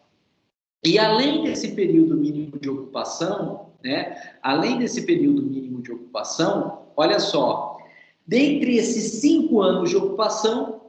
E além desse período mínimo de ocupação, né, além desse período mínimo de ocupação, olha só, dentre esses 5 anos de ocupação,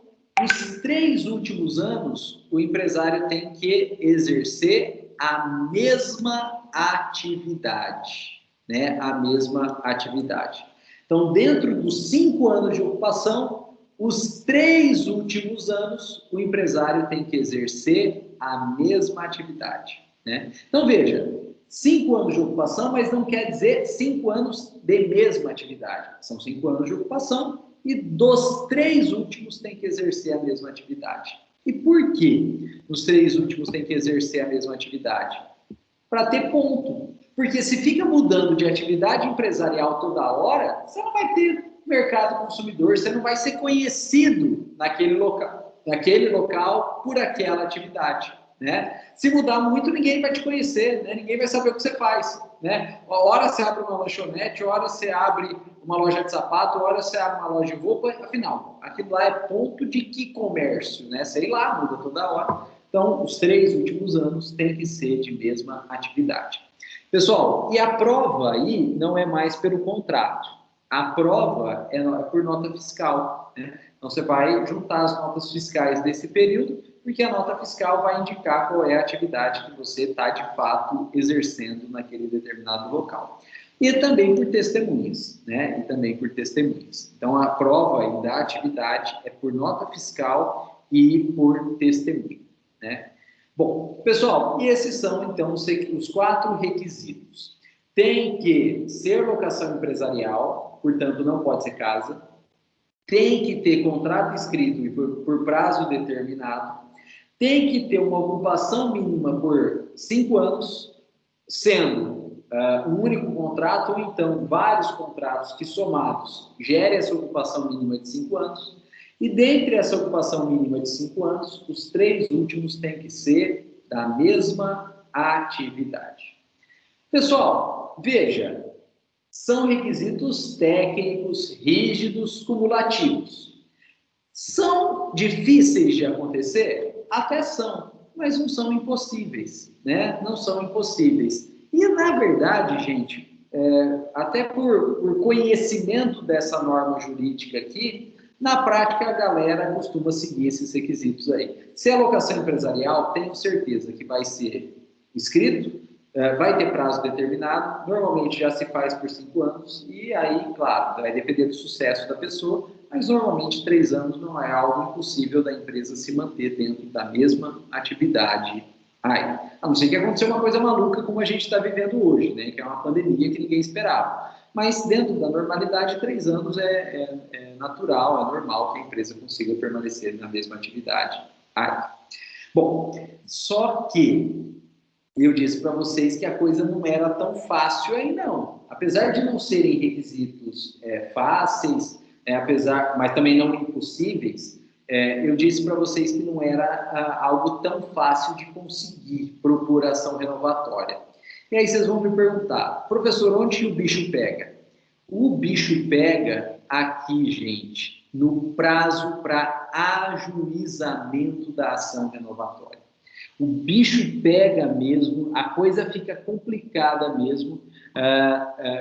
os 3 últimos anos, o empresário tem que exercer a mesma atividade, né, a mesma atividade. Então, dentro dos 5 anos de ocupação, os 3 últimos anos, o empresário tem que exercer a mesma atividade. Né? Então, veja, 5 anos de ocupação, mas não quer dizer 5 anos de mesma atividade. São 5 anos de ocupação e dos 3 últimos tem que exercer a mesma atividade. E por que os 3 últimos têm que exercer a mesma atividade? Para ter ponto. Porque se fica mudando de atividade empresarial toda hora, você não vai ter mercado consumidor, você não vai ser conhecido naquele local por aquela atividade. Né? Se mudar muito, ninguém vai te conhecer, né? Ninguém vai saber o que você faz. Né? Hora você abre uma lanchonete, hora você abre uma loja de sapato, hora você abre uma loja de roupa, afinal, aquilo lá é ponto de que comércio? Né? Sei lá, muda toda hora. Então, os 3 últimos anos tem que ser de mesma atividade. Pessoal, e a prova aí não é mais pelo contrato. A prova é por nota fiscal. Né? Então, você vai juntar as notas fiscais desse período, porque a nota fiscal vai indicar qual é a atividade que você está, de fato, exercendo naquele determinado local. E também por testemunhas, né? E também por testemunhas. Então, a prova aí da atividade é por nota fiscal e por testemunha, né? Bom, pessoal, e esses são, então, os 4 requisitos. Tem que ser locação empresarial, portanto, não pode ser casa. Tem que ter contrato escrito e por prazo determinado. Tem que ter uma ocupação mínima por 5 anos, sendo um único contrato ou então vários contratos que somados gerem essa ocupação mínima de 5 anos. E dentre essa ocupação mínima de 5 anos, os 3 últimos têm que ser da mesma atividade. Pessoal, veja, são requisitos técnicos, rígidos, cumulativos. São difíceis de acontecer? Até são, mas não são impossíveis, né? Não são impossíveis. E, na verdade, gente, até por conhecimento dessa norma jurídica aqui, na prática a galera costuma seguir esses requisitos aí. Se é alocação empresarial, tenho certeza que vai ser escrito, vai ter prazo determinado, normalmente já se faz por 5 anos, e aí, claro, vai depender do sucesso da pessoa, mas normalmente 3 anos não é algo impossível da empresa se manter dentro da mesma atividade. Aí, a não ser que aconteça uma coisa maluca como a gente está vivendo hoje, né? Que é uma pandemia que ninguém esperava. Mas dentro da normalidade, 3 anos é natural, é normal que a empresa consiga permanecer na mesma atividade. Aí. Bom, só que eu disse para vocês que a coisa não era tão fácil aí não. Apesar de não serem requisitos fáceis, mas também não impossíveis, eu disse para vocês que não era algo tão fácil de conseguir procuração renovatória. E aí vocês vão me perguntar, professor, onde o bicho pega? O bicho pega aqui, gente, no prazo para ajuizamento da ação renovatória. O bicho pega mesmo, a coisa fica complicada mesmo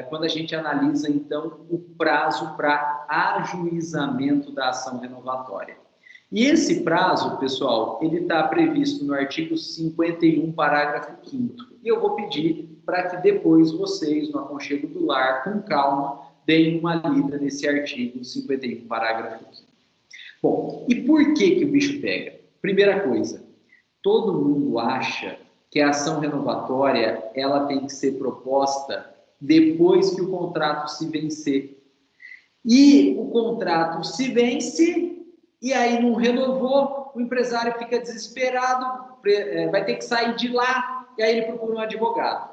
quando a gente analisa, então, o prazo para ajuizamento da ação renovatória. E esse prazo, pessoal, ele está previsto no artigo 51, parágrafo 5º. E eu vou pedir para que depois vocês, no aconchego do lar, com calma, deem uma lida nesse artigo 51, parágrafo 5º. Bom, e por que o bicho pega? Primeira coisa, todo mundo acha que a ação renovatória ela tem que ser proposta depois que o contrato se vencer. E o contrato se vence e aí não renovou, o empresário fica desesperado, vai ter que sair de lá e aí ele procura um advogado.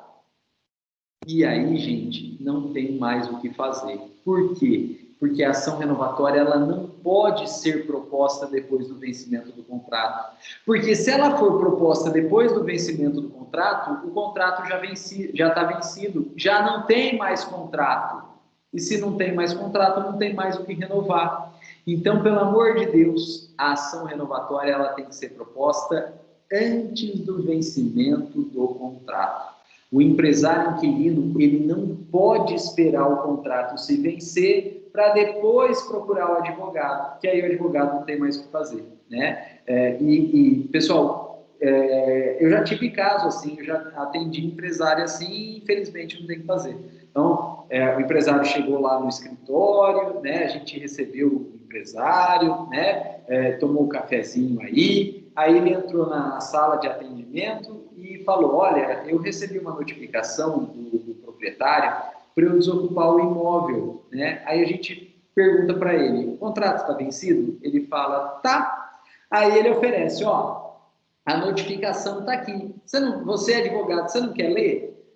E aí, gente, não tem mais o que fazer. Por quê? Porque a ação renovatória ela não pode ser proposta depois do vencimento do contrato. Porque se ela for proposta depois do vencimento do contrato, o contrato já está vencido, já não tem mais contrato. E se não tem mais contrato, não tem mais o que renovar. Então, pelo amor de Deus, a ação renovatória ela tem que ser proposta antes do vencimento do contrato. O empresário inquilino ele não pode esperar o contrato se vencer para depois procurar o advogado, que aí o advogado não tem mais o que fazer, né? Pessoal, eu já tive caso assim, eu já atendi empresário assim e infelizmente não tem o que fazer. Então, o empresário chegou lá no escritório, né? A gente recebeu o empresário, né? Tomou um cafezinho aí ele entrou na sala de atendimento e falou, olha, eu recebi uma notificação do proprietário para eu desocupar o imóvel, né? Aí a gente pergunta para ele, o contrato está vencido? Ele fala, tá. Aí ele oferece, ó, a notificação está aqui. Você é advogado, você não quer ler?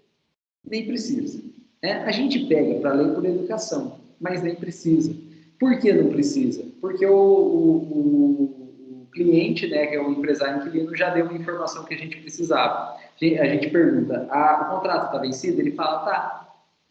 Nem precisa. A gente pega para ler por educação, mas nem precisa. Por que não precisa? Porque o cliente, né, que é o empresário inquilino, já deu uma informação que a gente precisava. A gente pergunta, o contrato está vencido? Ele fala, tá.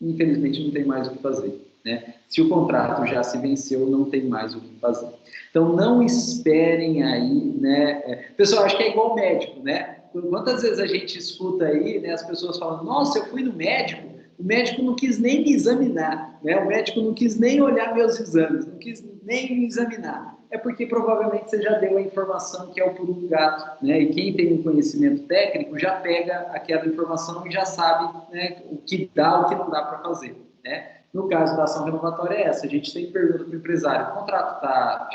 Infelizmente não tem mais o que fazer, né? Se o contrato já se venceu, não tem mais o que fazer. Então não esperem aí, né? Pessoal, acho que é igual médico, né? Quantas vezes a gente escuta aí, né, as pessoas falando, nossa, eu fui no médico, o médico não quis nem me examinar, né? O médico não quis nem olhar meus exames, não quis nem me examinar. É porque provavelmente você já deu a informação que é o pulo do gato, né? E quem tem um conhecimento técnico já pega aquela informação e já sabe, né, o que dá, o que não dá para fazer, né? No caso da ação renovatória é essa, a gente sempre pergunta para o empresário, o contrato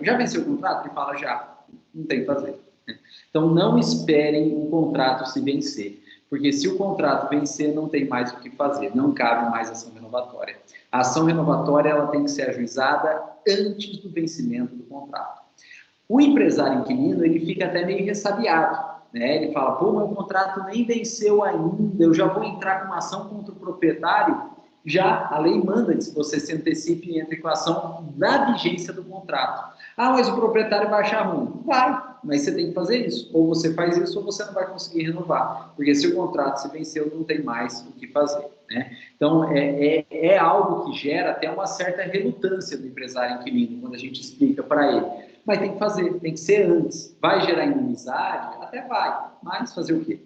já venceu o contrato? Ele fala já, não tem o que fazer. Né? Então não esperem o contrato se vencer, porque se o contrato vencer, não tem mais o que fazer, não cabe mais ação renovatória. A ação renovatória ela tem que ser ajuizada antes do vencimento do contrato. O empresário inquilino ele fica até meio ressabiado, né? Ele fala, pô, meu contrato nem venceu ainda, eu já vou entrar com uma ação contra o proprietário. Já a lei manda que você se antecipe e entre com a ação na vigência do contrato. Mas o proprietário vai achar ruim. Vai, mas você tem que fazer isso. Ou você faz isso ou você não vai conseguir renovar. Porque se o contrato se venceu, não tem mais o que fazer. né? Então, é algo que gera até uma certa relutância do empresário inquilino quando a gente explica para ele. Mas tem que fazer, tem que ser antes. Vai gerar inimizade? Até vai. Mas fazer o quê?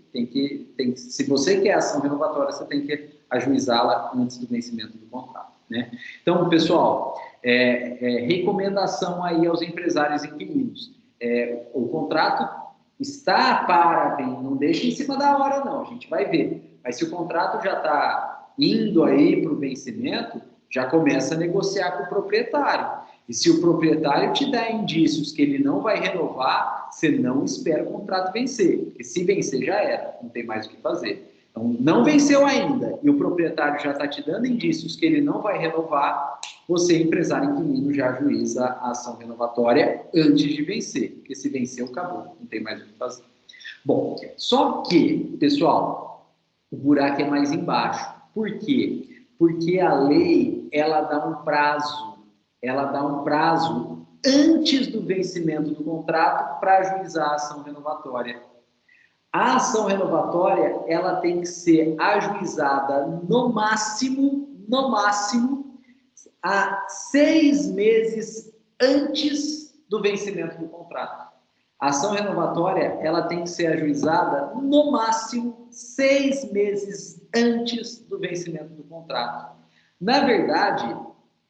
Se você quer ação renovatória, você tem que ajuizá-la antes do vencimento do contrato, né? Então, pessoal, recomendação aí aos empresários inquilinos. O contrato está para vir, não deixa em cima da hora, não. A gente vai ver. Mas se o contrato já está indo aí para o vencimento, já começa a negociar com o proprietário. E se o proprietário te der indícios que ele não vai renovar, você não espera o contrato vencer. Porque se vencer, já era, não tem mais o que fazer. Então, não venceu ainda e o proprietário já está te dando indícios que ele não vai renovar, você, empresário inquilino, já ajuiza a ação renovatória antes de vencer. Porque se venceu, acabou, não tem mais o que fazer. Bom, só que, pessoal, o buraco é mais embaixo. Por quê? Porque a lei, ela dá um prazo antes do vencimento do contrato para ajuizar a ação renovatória. A ação renovatória, ela tem que ser ajuizada no máximo, a 6 meses antes do vencimento do contrato. A ação renovatória, ela tem que ser ajuizada no máximo 6 meses antes do vencimento do contrato. Na verdade,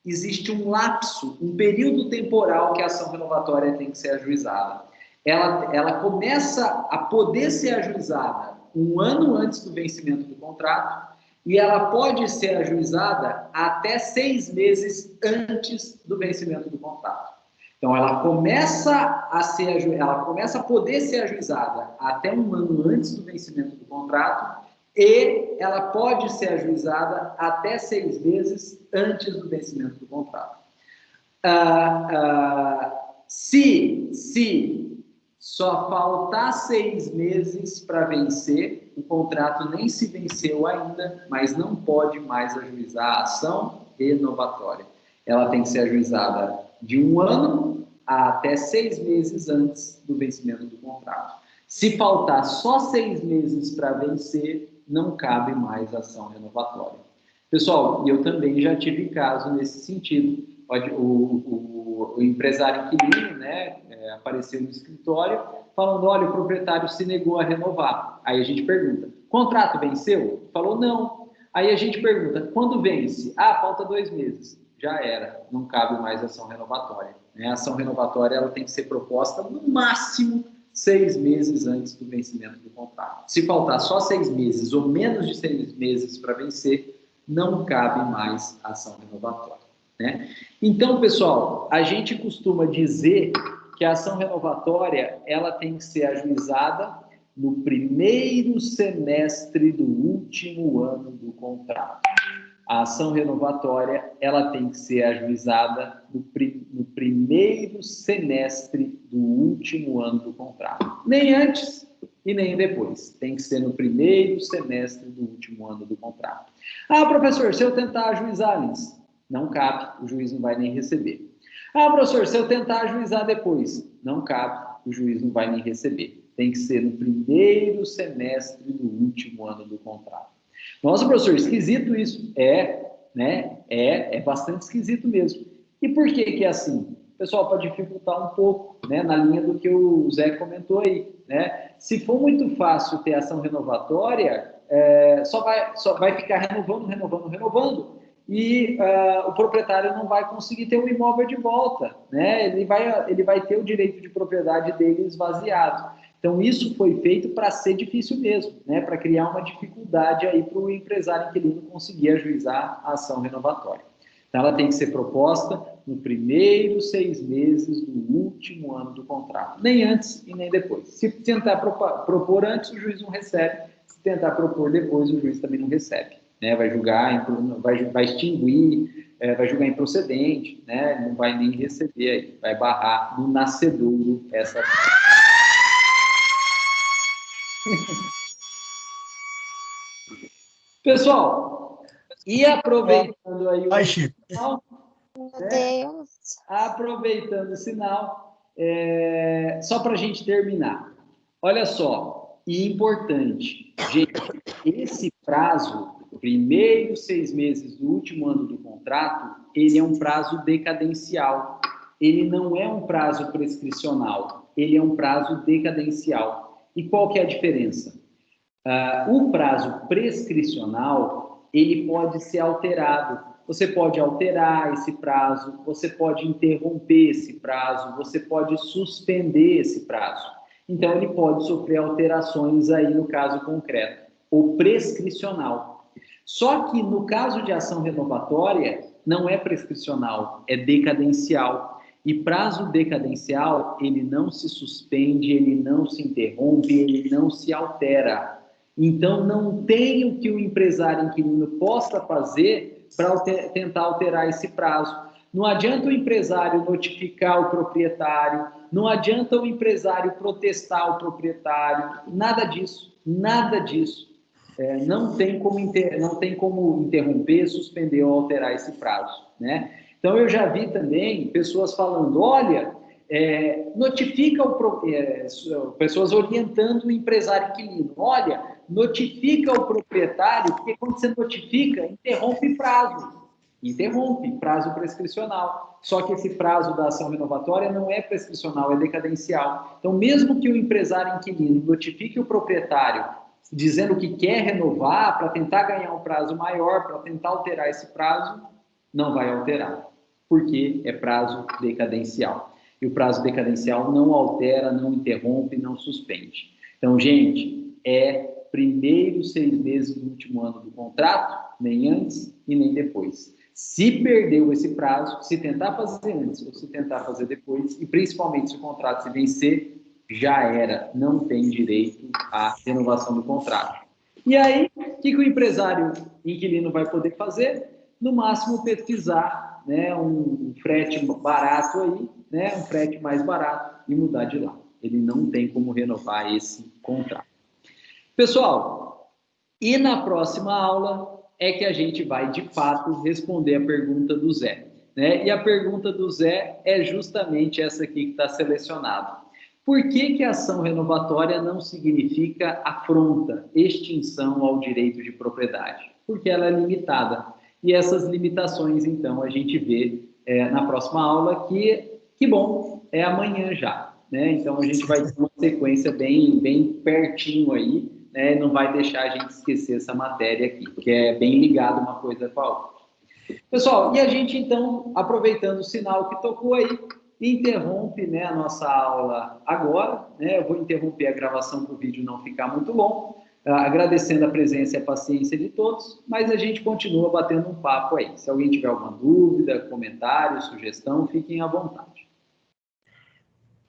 existe um lapso, um período temporal que a ação renovatória tem que ser ajuizada. Ela começa a poder ser ajuizada 1 ano antes do vencimento do contrato e ela pode ser ajuizada até 6 meses antes do vencimento do contrato. Então, ela começa a poder ser ajuizada até 1 ano antes do vencimento do contrato e ela pode ser ajuizada até 6 meses antes do vencimento do contrato. Se só faltar 6 meses para vencer, o contrato nem se venceu ainda, mas não pode mais ajuizar a ação renovatória. Ela tem que ser ajuizada de 1 ano até 6 meses antes do vencimento do contrato. Se faltar só 6 meses para vencer, não cabe mais ação renovatória. Pessoal, eu também já tive caso nesse sentido. O empresário inquilino, né, apareceu no escritório falando, olha, o proprietário se negou a renovar. Aí a gente pergunta, contrato venceu? Falou, não. Aí a gente pergunta, quando vence? Falta 2 meses. Já era, não cabe mais ação renovatória. A ação renovatória ela tem que ser proposta no máximo 6 meses antes do vencimento do contrato. Se faltar só 6 meses ou menos de 6 meses para vencer, não cabe mais ação renovatória, né? Então, pessoal, a gente costuma dizer que a ação renovatória ela tem que ser ajuizada no primeiro semestre do último ano do contrato. A ação renovatória ela tem que ser ajuizada no primeiro semestre do último ano do contrato. Nem antes e nem depois. Tem que ser no primeiro semestre do último ano do contrato. Professor, se eu tentar ajuizar antes, não cabe, o juiz não vai nem receber. Professor, se eu tentar ajuizar depois, não cabe, o juiz não vai nem receber. Tem que ser no primeiro semestre do último ano do contrato. Nossa, professor, esquisito isso. Né? É bastante esquisito mesmo. E por que é assim? Pessoal, para dificultar um pouco, né, na linha do que o Zé comentou aí, né? Se for muito fácil ter ação renovatória, só vai ficar renovando, e o proprietário não vai conseguir ter o imóvel de volta, né? Ele vai ter o direito de propriedade dele esvaziado. Então, isso foi feito para ser difícil mesmo, né? Para criar uma dificuldade aí para o empresário inquilino conseguir ajuizar a ação renovatória. Então, ela tem que ser proposta no primeiro 6 meses do último ano do contrato, nem antes e nem depois. Se tentar propor antes, o juiz não recebe. Se tentar propor depois, o juiz também não recebe, né? Vai julgar, vai extinguir, vai julgar improcedente, né? Não vai nem receber aí, vai barrar no nascedouro essa. Pessoal, e aproveitando aí o sinal, aproveitando o sinal, só para a gente terminar. Olha só, e importante, gente, esse prazo primeiros 6 meses do último ano do contrato, ele é um prazo decadencial. Ele não é um prazo prescricional, ele é um prazo decadencial. E qual que é a diferença? O prazo prescricional, ele pode ser alterado. Você pode alterar esse prazo, você pode interromper esse prazo, você pode suspender esse prazo. Então, ele pode sofrer alterações aí no caso concreto. O prescricional. Só que no caso de ação renovatória, não é prescricional, é decadencial. E prazo decadencial, ele não se suspende, ele não se interrompe, ele não se altera. Então, não tem o que o empresário inquilino possa fazer para tentar alterar esse prazo. Não adianta o empresário notificar o proprietário, não adianta o empresário protestar o proprietário, nada disso, nada disso. Não tem como interromper, suspender ou alterar esse prazo, né? Então, eu já vi também pessoas falando, olha, notifica pessoas orientando o empresário inquilino, olha, notifica o proprietário, porque quando você notifica, interrompe prazo prescricional. Só que esse prazo da ação renovatória não é prescricional, é decadencial. Então, mesmo que o empresário inquilino notifique o proprietário dizendo que quer renovar para tentar ganhar um prazo maior, para tentar alterar esse prazo, não vai alterar, porque é prazo decadencial. E o prazo decadencial não altera, não interrompe, não suspende. Então, gente, primeiros 6 meses do último ano do contrato, nem antes e nem depois. Se perdeu esse prazo, se tentar fazer antes ou se tentar fazer depois, e principalmente se o contrato se vencer, já era, não tem direito à renovação do contrato. E aí, o que o empresário inquilino vai poder fazer? No máximo, pesquisar, né, um frete barato aí, né, um frete mais barato e mudar de lá. Ele não tem como renovar esse contrato. Pessoal, e na próxima aula é que a gente vai, de fato, responder a pergunta do Zé, né? E a pergunta do Zé é justamente essa aqui que está selecionada. Por que a ação renovatória não significa afronta, extinção ao direito de propriedade? Porque ela é limitada. E essas limitações, então, a gente vê na próxima aula, que bom, é amanhã já, né? Então, a gente vai ter uma sequência bem pertinho aí, né? Não vai deixar a gente esquecer essa matéria aqui, que é bem ligada uma coisa com a outra. Pessoal, e a gente, então, aproveitando o sinal que tocou aí, interrompe, né, a nossa aula agora, né? Eu vou interromper a gravação para o vídeo não ficar muito longo, agradecendo a presença e a paciência de todos, mas a gente continua batendo um papo aí. Se alguém tiver alguma dúvida, comentário, sugestão, fiquem à vontade.